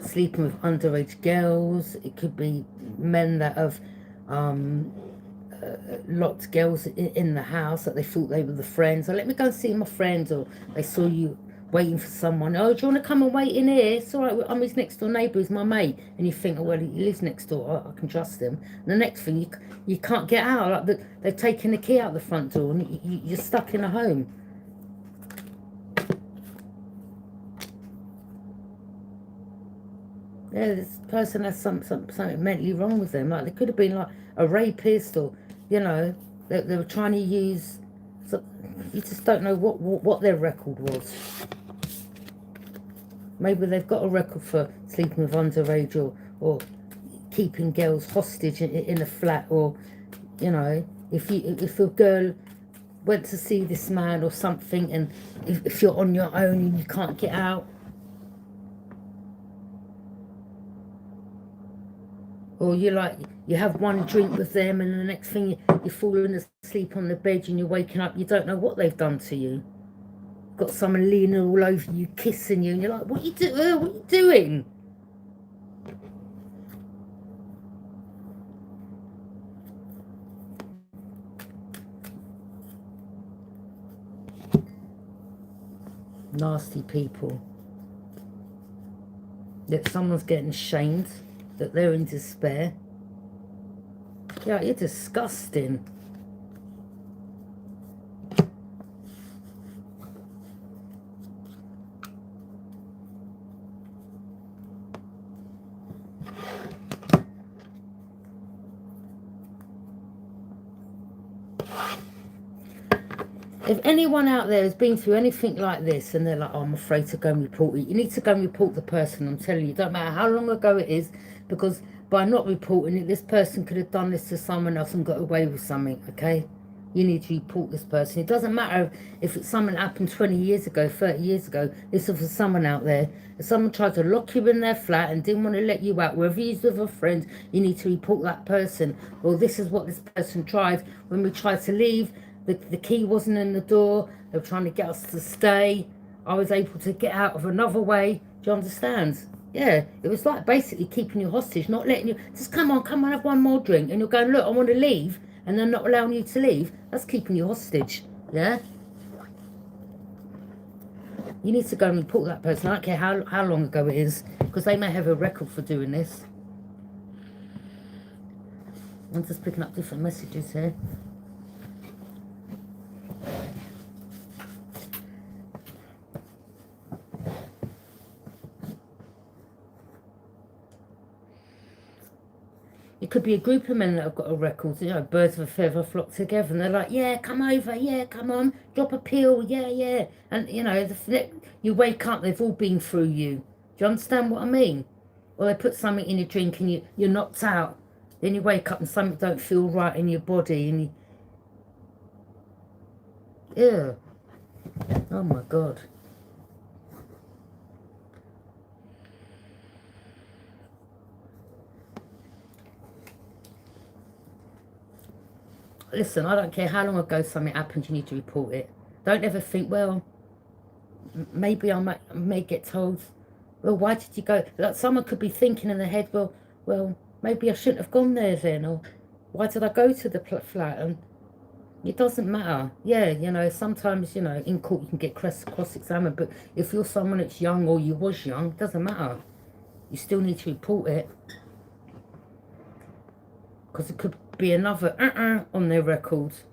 sleeping with underage girls. It could be men that have locked girls in the house that they thought they were the friends. Or let me go and see my friends. Or they saw you waiting for someone. Oh, do you want to come and wait in here? It's all right, I'm his next door neighbour, he's my mate. And you think, oh, well, he lives next door, I can trust him. And the next thing, you can't get out. Like they've taken the key out the front door and you're stuck in a home. Yeah, this person has something mentally wrong with them. Like, they could have been like a rapist, or, you know, they were trying to use... So you just don't know what their record was. Maybe they've got a record for sleeping with underage, or keeping girls hostage in a flat, or, you know, if a girl went to see this man or something, and if you're on your own and you can't get out, or you have one drink with them and the next thing you're falling asleep on the bed and you're waking up, you don't know what they've done to you. Got someone leaning all over you, kissing you, and you're like, what are you doing? Nasty people. That someone's getting shamed, that they're in despair. Yeah, you're disgusting. If anyone out there has been through anything like this and they're like, oh, I'm afraid to go and report it, you need to go and report the person. I'm telling you, it don't matter how long ago it is, because by not reporting it, this person could have done this to someone else and got away with something, okay? You need to report this person. It doesn't matter if it's something that happened 20 years ago, 30 years ago. Listen, for someone out there, if someone tried to lock you in their flat and didn't want to let you out, whether you're with a friend, you need to report that person. Well, this is what this person tried. When we tried to leave, the key wasn't in the door. They were trying to get us to stay. I was able to get out of another way. Do you understand? Yeah, it was like basically keeping you hostage, not letting you, just come on, have one more drink. And you're going, look, I want to leave. And they're not allowing you to leave. That's keeping you hostage. Yeah? You need to go and report that person. I don't care how long ago it is, because they may have a record for doing this. I'm just picking up different messages here. It could be a group of men that have got a record, you know, birds of a feather flock together, and they're like, yeah, come over, yeah, come on, drop a pill, yeah, yeah. And, you know, you wake up, they've all been through you. Do you understand what I mean? Or they put something in your drink and you're knocked out. Then you wake up and something don't feel right in your body, and yeah. Oh, my God. Listen, I don't care how long ago something happened, you need to report it. Don't ever think, well, maybe I may get told, well, why did you go? Like someone could be thinking in their head, well, maybe I shouldn't have gone there then, or why did I go to the flat? And it doesn't matter. Yeah, you know, sometimes, you know, in court you can get cross-examined, but if you're someone that's young or you was young, it doesn't matter. You still need to report it. Because it could be another on their records.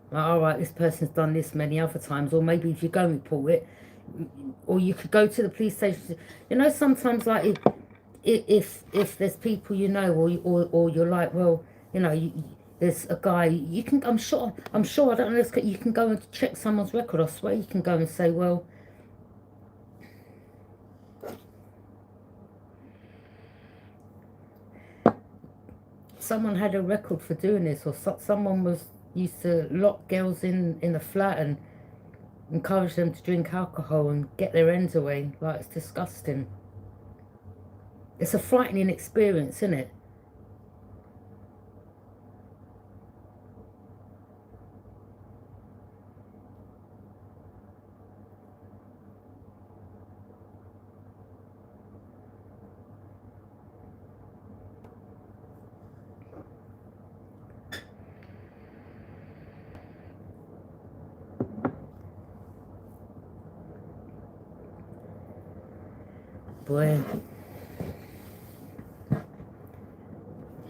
Like, all right, this person's done this many other times. Or maybe if you go and report it, or you could go to the police station. You know, sometimes like if there's people you know, or you're like, well, you know, there's a guy you can. I'm sure. I don't know. You can go and check someone's record. I swear you can go and say, well, someone had a record for doing this, or someone used to lock girls in a flat and encourage them to drink alcohol and get their ends away. Like, it's disgusting. It's a frightening experience, isn't it? Boy.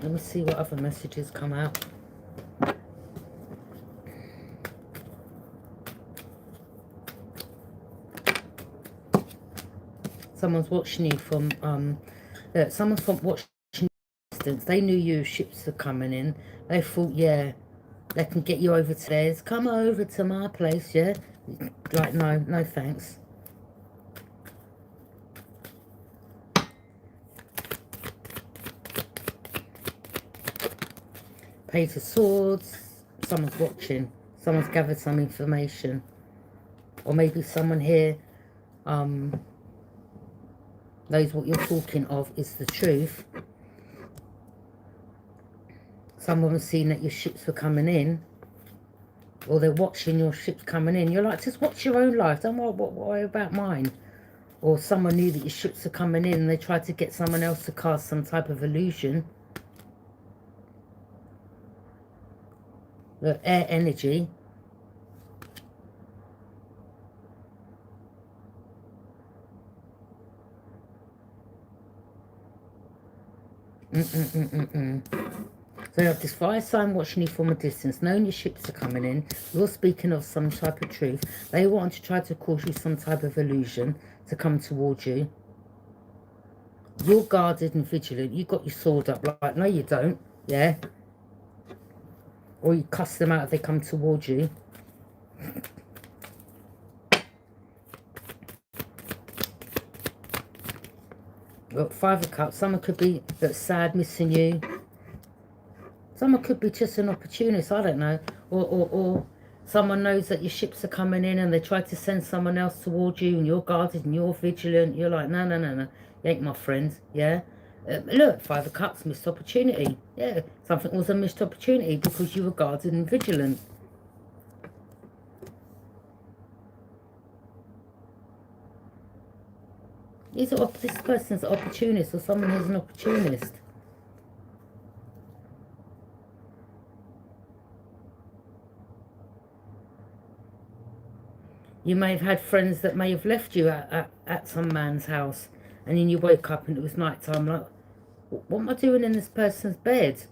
Let me see what other messages come out. Someone's watching you from someone's from watching you distance. They knew you ships are coming in. They thought, yeah, they can get you over to theirs. Come over to my place, yeah. Like, no thanks. Page of Swords. Someone's watching. Someone's gathered some information. Or maybe someone here knows what you're talking of is the truth. Someone was seeing that your ships were coming in. Or they're watching your ships coming in. You're like, just watch your own life. Don't worry about mine. Or someone knew that your ships are coming in and they tried to get someone else to cast some type of illusion. The air energy. So you have this fire sign watching you from a distance, knowing your ships are coming in. You're speaking of some type of truth. They want to try to cause you some type of illusion to come towards you. You're guarded and vigilant. You got your sword up like, no you don't. Yeah. Or you cuss them out if they come towards you. Look, 5 of Cups. Someone could be that's sad, missing you. Someone could be just an opportunist, I don't know. Or someone knows that your ships are coming in and they try to send someone else towards you and you're guarded and you're vigilant. You're like, no, no, no, no. You ain't my friend, yeah? Look, 5 of Cups, missed opportunity. Yeah, something was a missed opportunity because you were guarded and vigilant. This person's an opportunist, or someone who's an opportunist. You may have had friends that may have left you at some man's house, and then you woke up and it was night time. Like, what am I doing in this person's bed?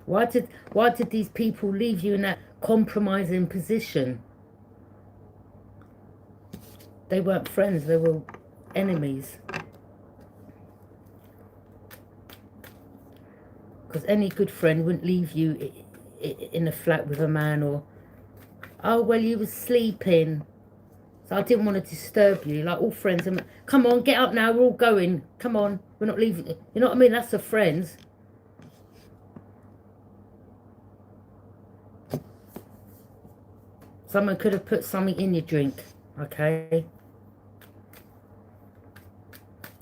Why did these people leave you in that compromising position? They weren't friends, they were enemies. Because any good friend wouldn't leave you in a flat with a man, or, oh, well, you were sleeping, so I didn't want to disturb you. Like all friends, come on, get up now, we're all going. Come on, we're not leaving. You know what I mean? That's a friend. Someone could have put something in your drink, okay?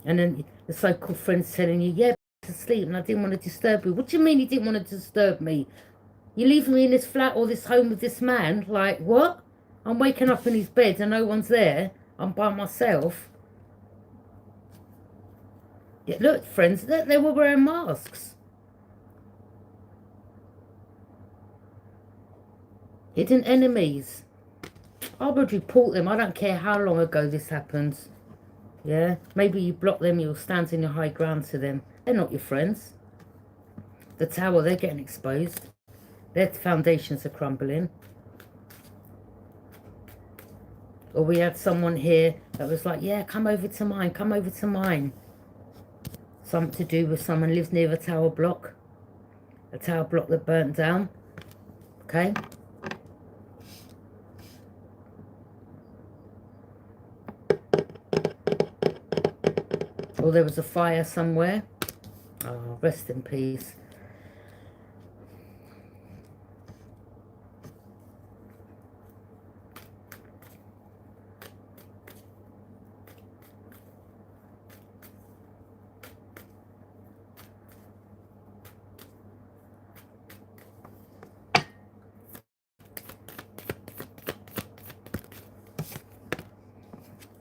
And then the so-called friend's telling you, yeah, to sleep, and I didn't want to disturb you. What do you mean you didn't want to disturb me? You leaving me in this flat or this home with this man? Like, what? I'm waking up in his bed and no one's there. I'm by myself. Yeah, look, friends, they were wearing masks. Hidden enemies. I would report them. I don't care how long ago this happens. Yeah, maybe you block them, you'll stand in your high ground to them. They're not your friends. The Tower, they're getting exposed. Their foundations are crumbling. Or we had someone here that was like, yeah, come over to mine, come over to mine. Something to do with someone lives near a tower block. A tower block that burnt down. Okay. Or there was a fire somewhere. Oh, rest in peace.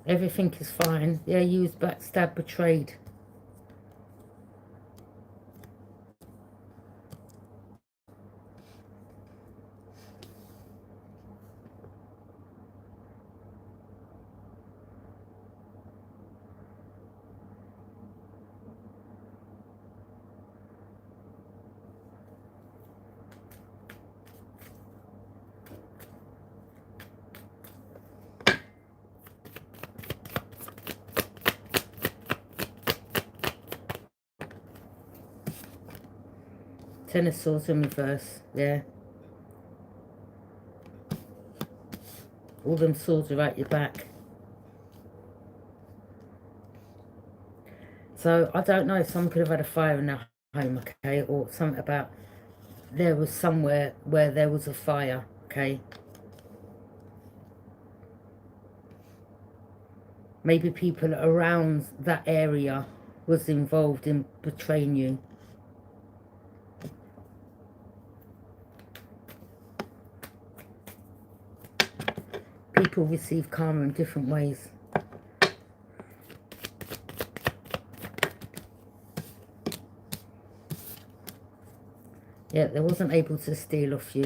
Everything is fine. Yeah, you was backstabbed, betrayed. Ten of Swords in reverse, yeah. All them swords are at your back. So, I don't know, someone could have had a fire in their home, okay? Or something about, there was somewhere where there was a fire, okay? Maybe people around that area was involved in betraying you. People receive karma in different ways. Yeah, they wasn't able to steal off you.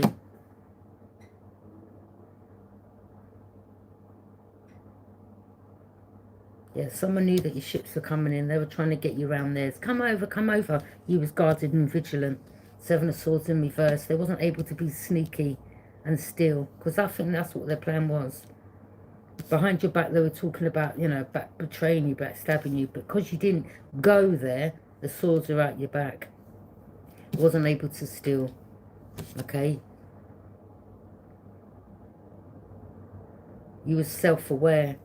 Yeah, someone knew that your ships were coming in. They were trying to get you around theirs. Come over, come over. You was guarded and vigilant. 7 of Swords in reverse. They wasn't able to be sneaky and steal. Because I think that's what their plan was. Behind your back, they were talking about, you know, betraying you, backstabbing you. Because you didn't go there, the swords are at your back. Wasn't able to steal. Okay? You were self-aware.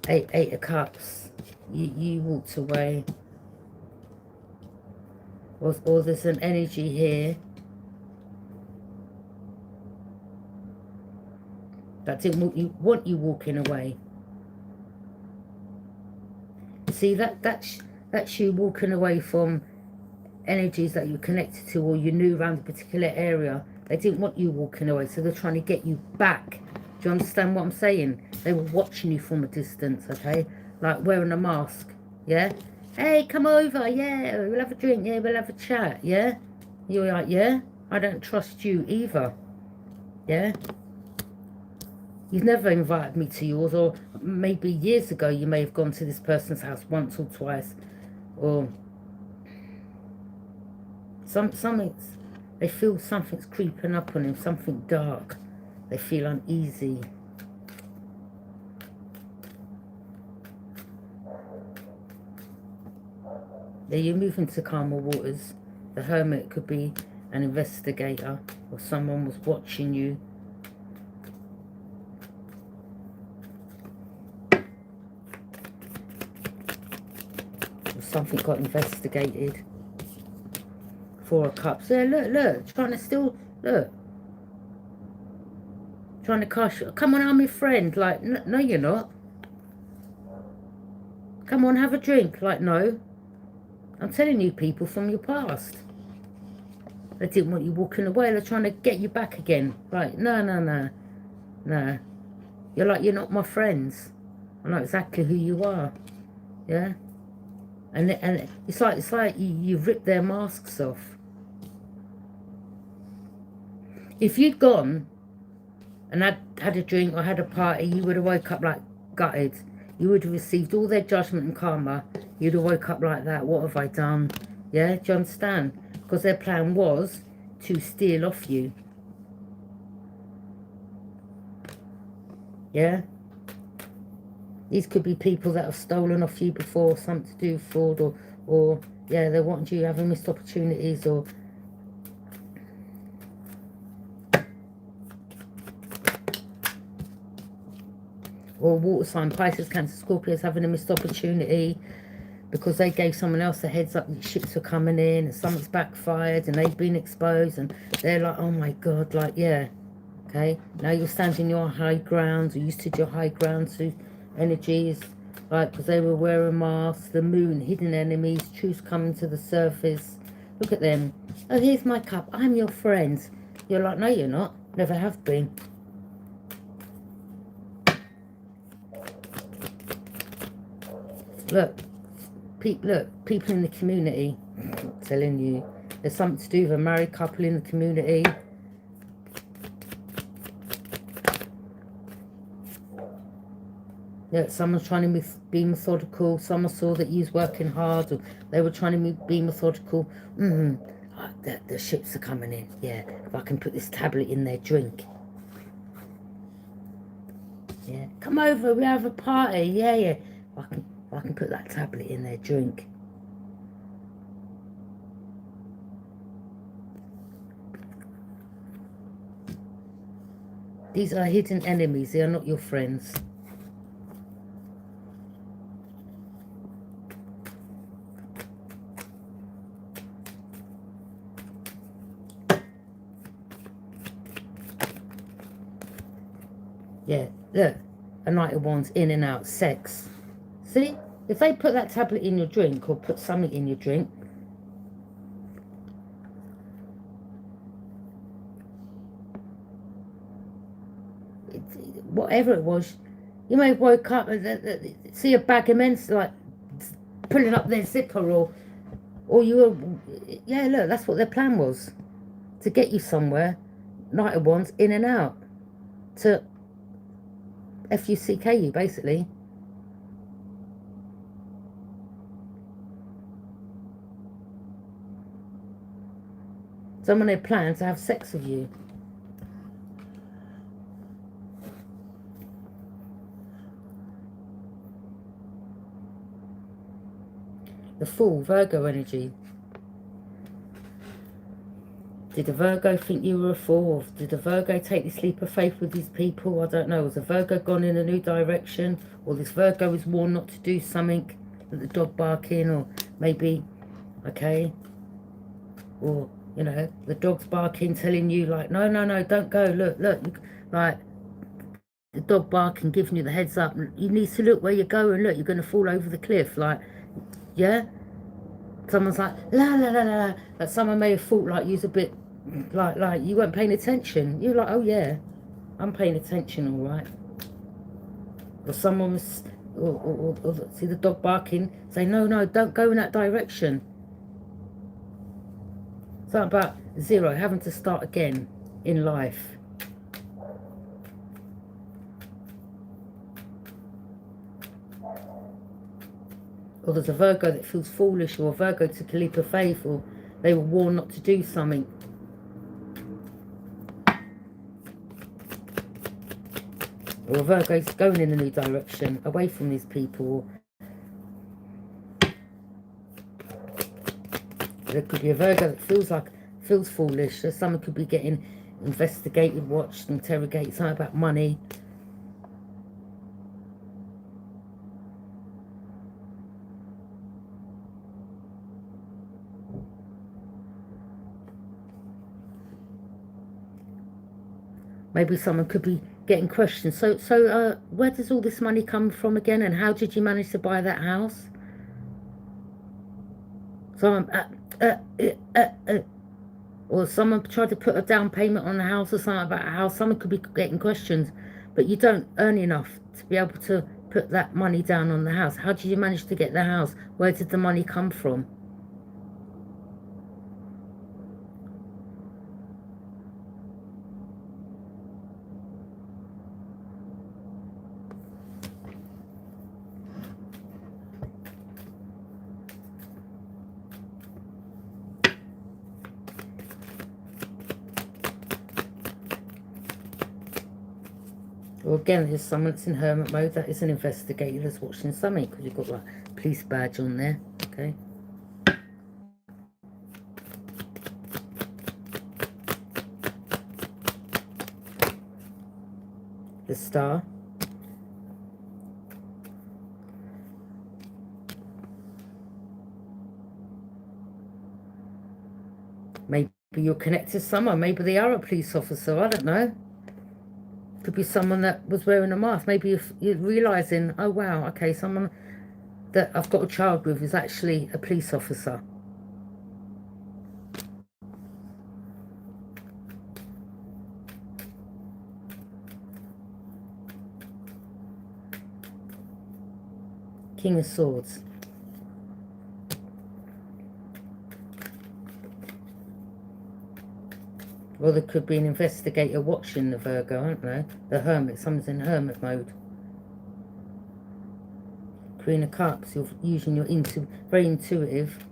Eight of Cups. You walked away. Or there's an energy here that didn't want you walking away. See, that's you walking away from energies that you connected to or you knew around a particular area. They didn't want you walking away, so they're trying to get you back. Do you understand what I'm saying? They were watching you from a distance, okay? Like wearing a mask, yeah? Hey, come over, yeah, we'll have a drink, yeah, we'll have a chat, yeah? You're like, yeah? I don't trust you either, yeah? You've never invited me to yours, or maybe years ago you may have gone to this person's house once or twice, or something's, they feel something's creeping up on him, something dark. They feel uneasy. Yeah, you're moving to calmer waters. The Hermit could be an investigator, or someone was watching you. Or something got investigated. Four of Cups. Yeah, look, trying to still, look. Trying to cast you. Come on, I'm your friend. Like, no, you're not. Come on, have a drink. Like, no. I'm telling you, people from your past. They didn't want you walking away. They're trying to get you back again. Right, no. You're like, you're not my friends. I know exactly who you are. Yeah? And it's like you've ripped their masks off. If you'd gone and had a drink or had a party, you would have woke up like gutted. You would have received all their judgment and karma. You'd have woke up like that. What have I done? Yeah, do you understand? Because their plan was to steal off you. Yeah? These could be people that have stolen off you before, something to do with fraud, or yeah, they want you having missed opportunities, or water sign, Pisces, Cancer, Scorpios having a missed opportunity because they gave someone else a heads up that ships were coming in and something's backfired and they've been exposed and they're like, oh my God, like, yeah, okay, now you're standing your high ground, or you stood your high ground to energies, right, because they were wearing masks, the moon, hidden enemies, truth coming to the surface. Look at them. Oh, here's my cup, I'm your friend. You're like, no, you're not, never have been. Look, people in the community, I'm telling you, there's something to do with a married couple in the community. Yeah, someone's trying to be methodical. Someone saw that you was working hard, or they were trying to be methodical. The ships are coming in. Yeah, if I can put this tablet in their drink. Yeah, come over, we have a party. Yeah. If I can put that tablet in their drink. These are hidden enemies. They are not your friends. Yeah, look, a Knight of Wands, in and out, sex. See, if they put that tablet in your drink or put something in your drink, whatever it was, you may have woke up and see a bag of men like pulling up their zipper, or you were, yeah, look, that's what their plan was, to get you somewhere. Knight of Wands, in and out, to F-U-C-K you, basically. Someone had planned to have sex with you. The Fool, Virgo energy. Did the Virgo think you were a fool? Did the Virgo take this leap of faith with these people? I don't know. Was the Virgo gone in a new direction? Or this Virgo is warned not to do something that the dog barking? Or maybe, okay, or, you know, the dog's barking, telling you, like, no, no, no, don't go. Look, look, like, the dog barking, giving you the heads up. You need to look where you're going. Look, you're going to fall over the cliff. Like, yeah? Someone's like, la, la, la, la. Like, someone may have thought, like, you's a bit, like, you weren't paying attention. You're like, oh, yeah, I'm paying attention, all right. Or someone was, or see the dog barking, say, no, no, don't go in that direction. Something about zero, having to start again in life. Or there's a Virgo that feels foolish, or a Virgo took a leap of faith, or they were warned not to do something. Or a Virgo's going in a new direction, away from these people. There could be a Virgo that feels foolish. So someone could be getting investigated, watched, interrogated, something about money. Maybe someone could be getting questions. So where does all this money come from again? And how did you manage to buy that house? Someone, or someone tried to put a down payment on the house, or something about a house. Someone could be getting questions, but you don't earn enough to be able to put that money down on the house. How did you manage to get the house? Where did the money come from? Well, again, there's someone that's in hermit mode. That is an investigator that's watching something, because you've got like police badge on there. Okay. The star. Maybe you're connected to someone. Maybe they are a police officer. I don't know. Could be someone that was wearing a mask. Maybe you're realising, oh wow, okay, someone that I've got a child with is actually a police officer. King of Swords. Well, there could be an investigator watching the Virgo, aren't there? The Hermit. Someone's in hermit mode. Queen of Cups. You're using your very intuitive.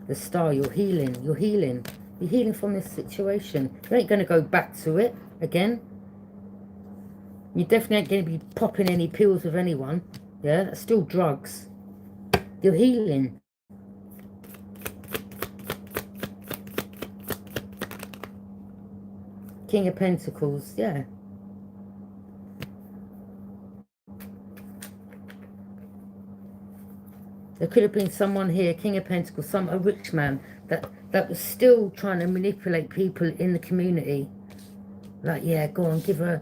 The Star. You're healing. You're healing. You're healing from this situation. You ain't going to go back to it again. You definitely ain't going to be popping any pills with anyone. Yeah, that's still drugs. You're healing. King of Pentacles, yeah. There could have been someone here, King of Pentacles, a rich man that was still trying to manipulate people in the community. Like, yeah, go on, give her,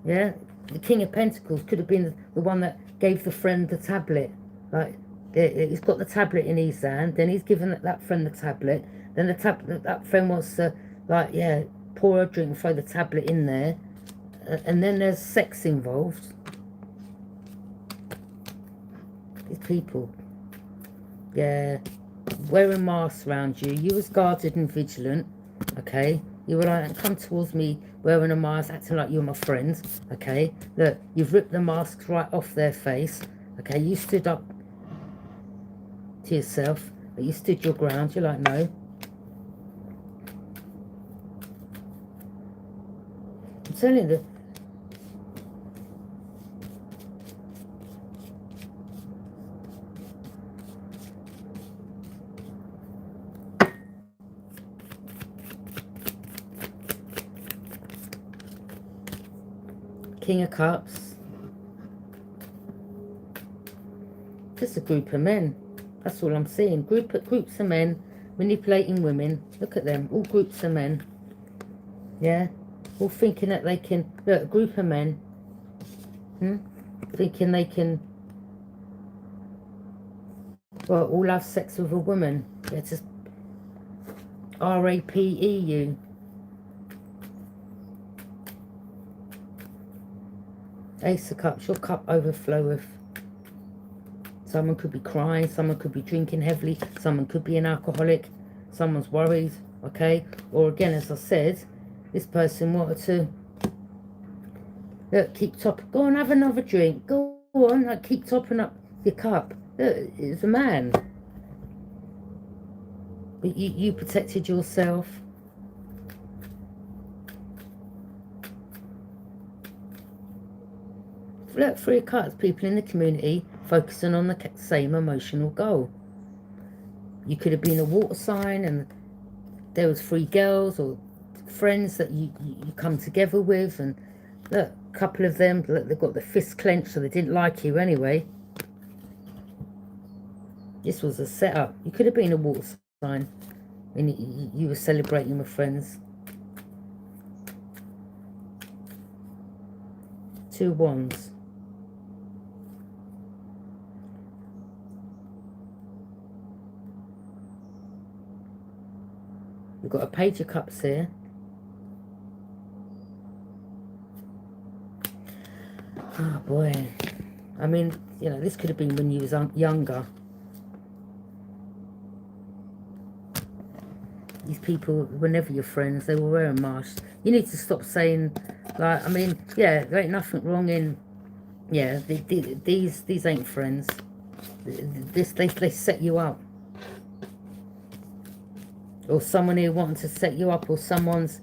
yeah. The King of Pentacles could have been the one that gave the friend the tablet. Like, he's got the tablet in his hand, then he's given that friend the tablet. Then that friend wants to, like, yeah, pour a drink, throw the tablet in there, and then there's sex involved. These people, yeah, wearing masks around you. You was guarded and vigilant, okay? You were like, come towards me wearing a mask, acting like you're my friend, okay? Look, you've ripped the masks right off their face, okay? You stood up to yourself, but you stood your ground. You're like, no. I'm telling you, King of Cups. Just a group of men. That's all I'm seeing. Groups of men manipulating women. Look at them. All groups of men. Yeah. All thinking that they can... Look, a group of men. Thinking they can... Well, all have sex with a woman. Yeah, just... R-A-P-E-U. Ace of Cups. Your cup overfloweth. Someone could be crying, someone could be drinking heavily, someone could be an alcoholic, someone's worried, okay? Or again, as I said, this person wanted to, look, keep topping, go on, have another drink, go on, like, keep topping up your cup. Look, it's a man. But you protected yourself. Look, 3 of Cups, people in the community focusing on the same emotional goal. You could have been a water sign and there was 3 girls or friends that you come together with, and look, a couple of them, look, they've got the fists clenched, so they didn't like you anyway. This was a setup. You could have been a water sign and you were celebrating with friends. 2 Wands. We've got a Page of Cups here. Oh boy. I mean, you know, this could have been when you was younger. These people, whenever you're friends, they were wearing masks. You need to stop saying, like, I mean, yeah, there ain't nothing wrong in, yeah, these ain't friends. They set you up. Or someone here wanting to set you up, or someone's...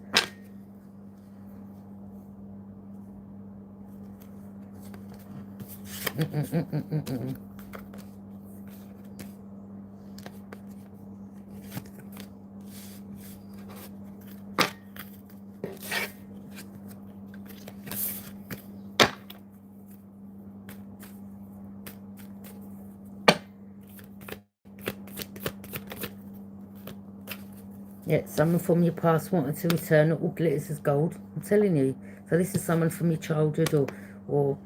Yeah, someone from your past wanted to return. Not all glitters is gold. I'm telling you. So this is someone from your childhood, or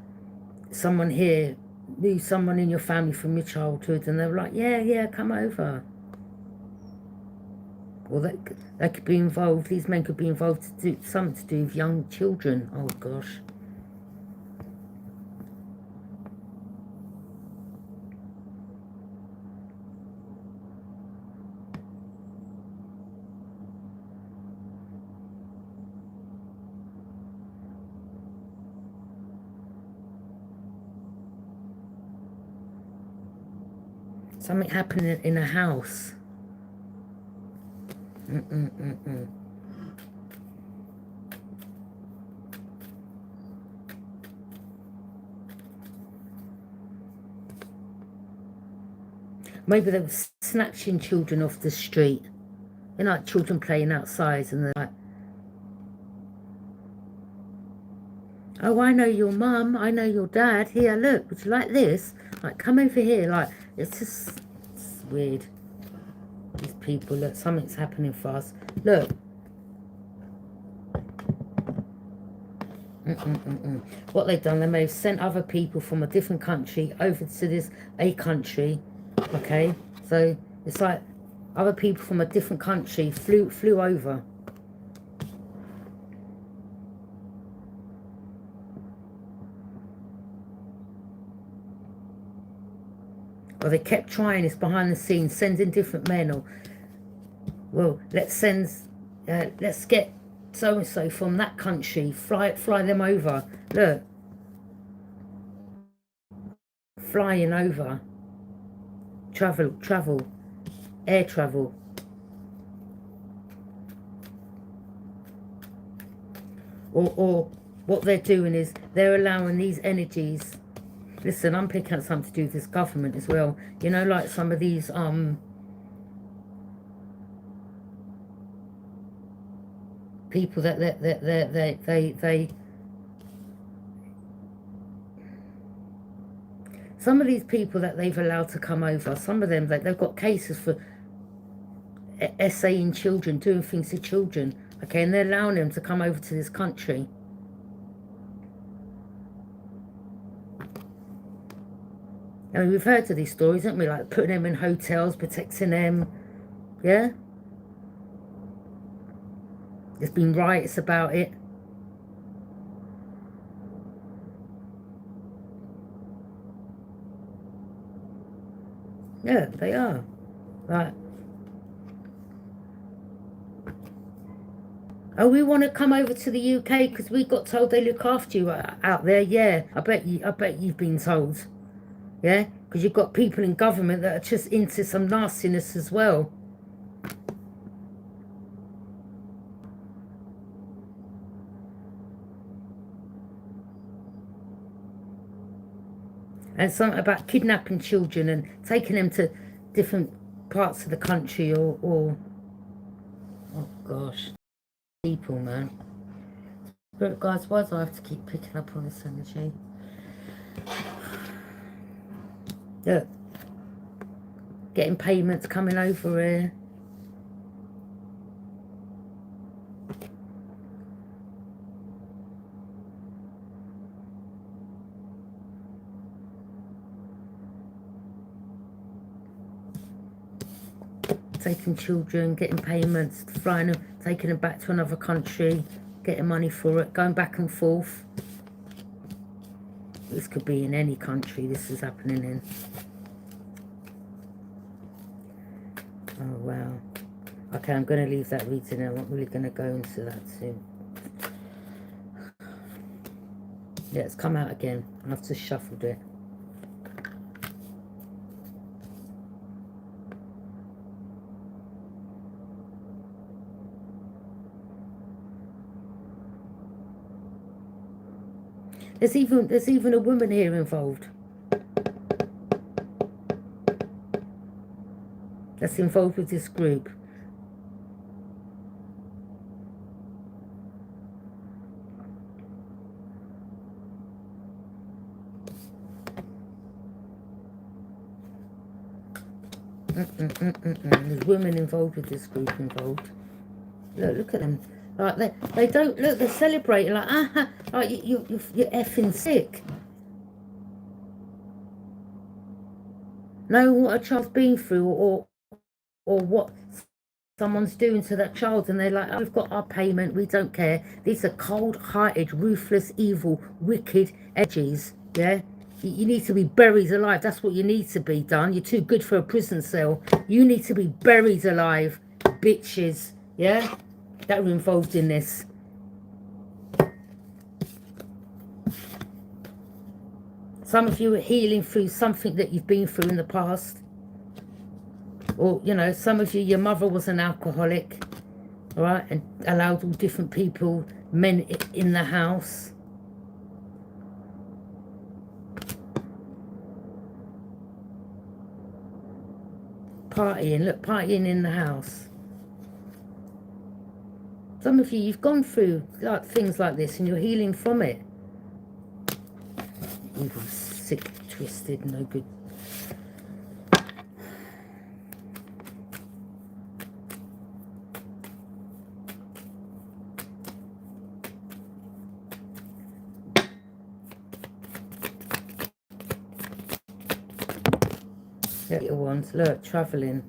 someone here knew someone in your family from your childhood, and they were like, yeah, come over. Or they could be involved. These men could be involved to do something to do with young children. Oh gosh. Something happening in a house. Maybe they were snatching children off the street. You know, like children playing outside, and they're like, oh, I know your mum, I know your dad. Here, look, would you like this? Like, come over here. Like, it's weird. These people, look, something's happening fast. Look. What they've done, they may have sent other people from a different country over to this country. Okay, so it's like other people from a different country flew over. Or they kept trying this behind the scenes, sending different men, or, well, let's get so-and-so from that country, fly them over. Look. Flying over. Travel. Air travel. Or what they're doing is they're allowing these energies... Listen, I'm picking up something to do with this government as well. You know, like some of these people that they Some of these people that they've allowed to come over, some of them, they've got cases for essaying children, doing things to children, okay, and they're allowing them to come over to this country. I mean, we've heard of these stories, haven't we? Like putting them in hotels, protecting them, yeah? There's been riots about it. Yeah, they are. Like, oh, we want to come over to the UK because we got told they look after you out there. Yeah, I bet you've been told. Yeah, because you've got people in government that are just into some nastiness as well. And something about kidnapping children and taking them to different parts of the country or oh gosh, people, man. But guys, why do I have to keep picking up on this energy? Look, getting payments coming over here. Taking children, getting payments, flying them, taking them back to another country, getting money for it, going back and forth. This could be in any country this is happening in. Oh, wow. Okay, I'm going to leave that reading. I'm not really going to go into that soon. Yeah, it's come out again. I've just shuffled it. There's even a woman here involved. That's involved with this group. There's women involved with this group involved. Look at them. Like they don't look. They're celebrating like like you're effing sick. Know what a child's been through or what someone's doing to that child, and they're like, oh, we've got our payment. We don't care. These are cold-hearted, ruthless, evil, wicked edges. Yeah. You need to be buried alive. That's what you need to be done. You're too good for a prison cell. You need to be buried alive, bitches. Yeah? That were involved in this. Some of you are healing through something that you've been through in the past. Or, you know, some of you, your mother was an alcoholic. All right? And allowed all different people, men in the house. Partying, look, partying in the house. Some of you, you've gone through like things like this and you're healing from it. Evil, sick, twisted, no good. Little ones, look, travelling.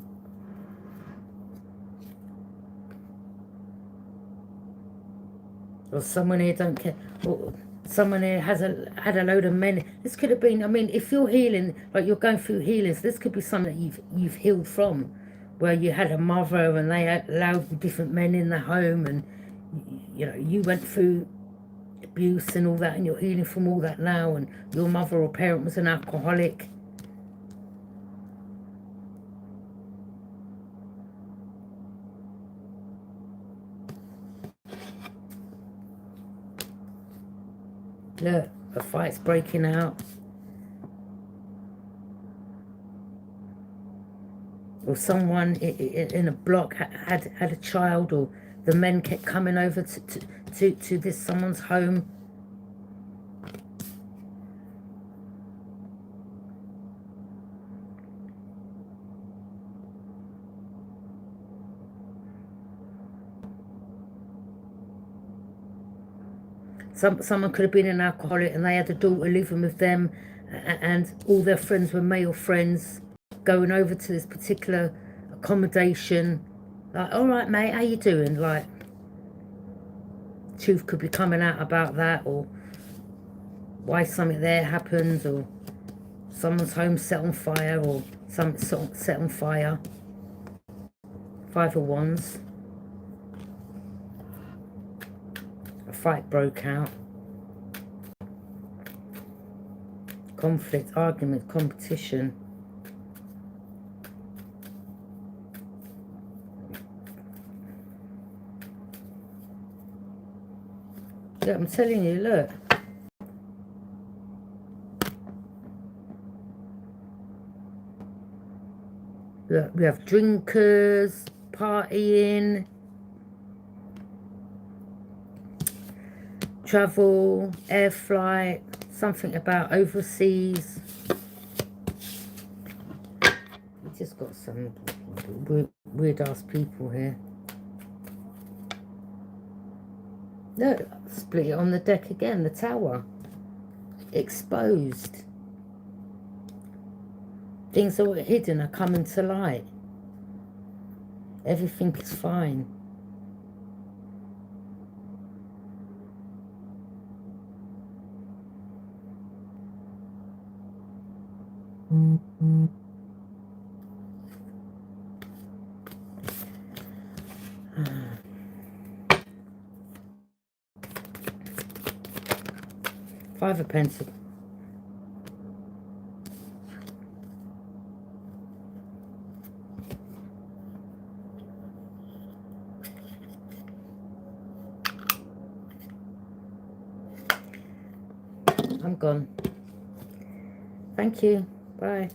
Or someone here don't care. Or someone here has had a load of men. This could have been, I mean, if you're healing, like you're going through healings, this could be something that you've healed from, where you had a mother and they had allowed different men in the home, and you know, you went through abuse and all that, and you're healing from all that now, and your mother or parent was an alcoholic. Look, a fight's breaking out. Or someone in a block had a child, or the men kept coming over to this someone's home. Someone could have been an alcoholic and they had a daughter living with them, and all their friends were male friends going over to this particular accommodation. Like, all right, mate, how you doing? Like, truth could be coming out about that, or why something there happens, or someone's home set on fire, or something set on fire. 5 of Wands. A fight broke out. Conflict, argument, competition. Look, I'm telling you, look. Look, we have drinkers, partying, travel, air flight, something about overseas. We just got some weird ass people here. Look, split it on the deck again, the Tower. Exposed. Things that were hidden are coming to light. Everything is fine. Five of Pentacles. I'm gone. Thank you. Bye.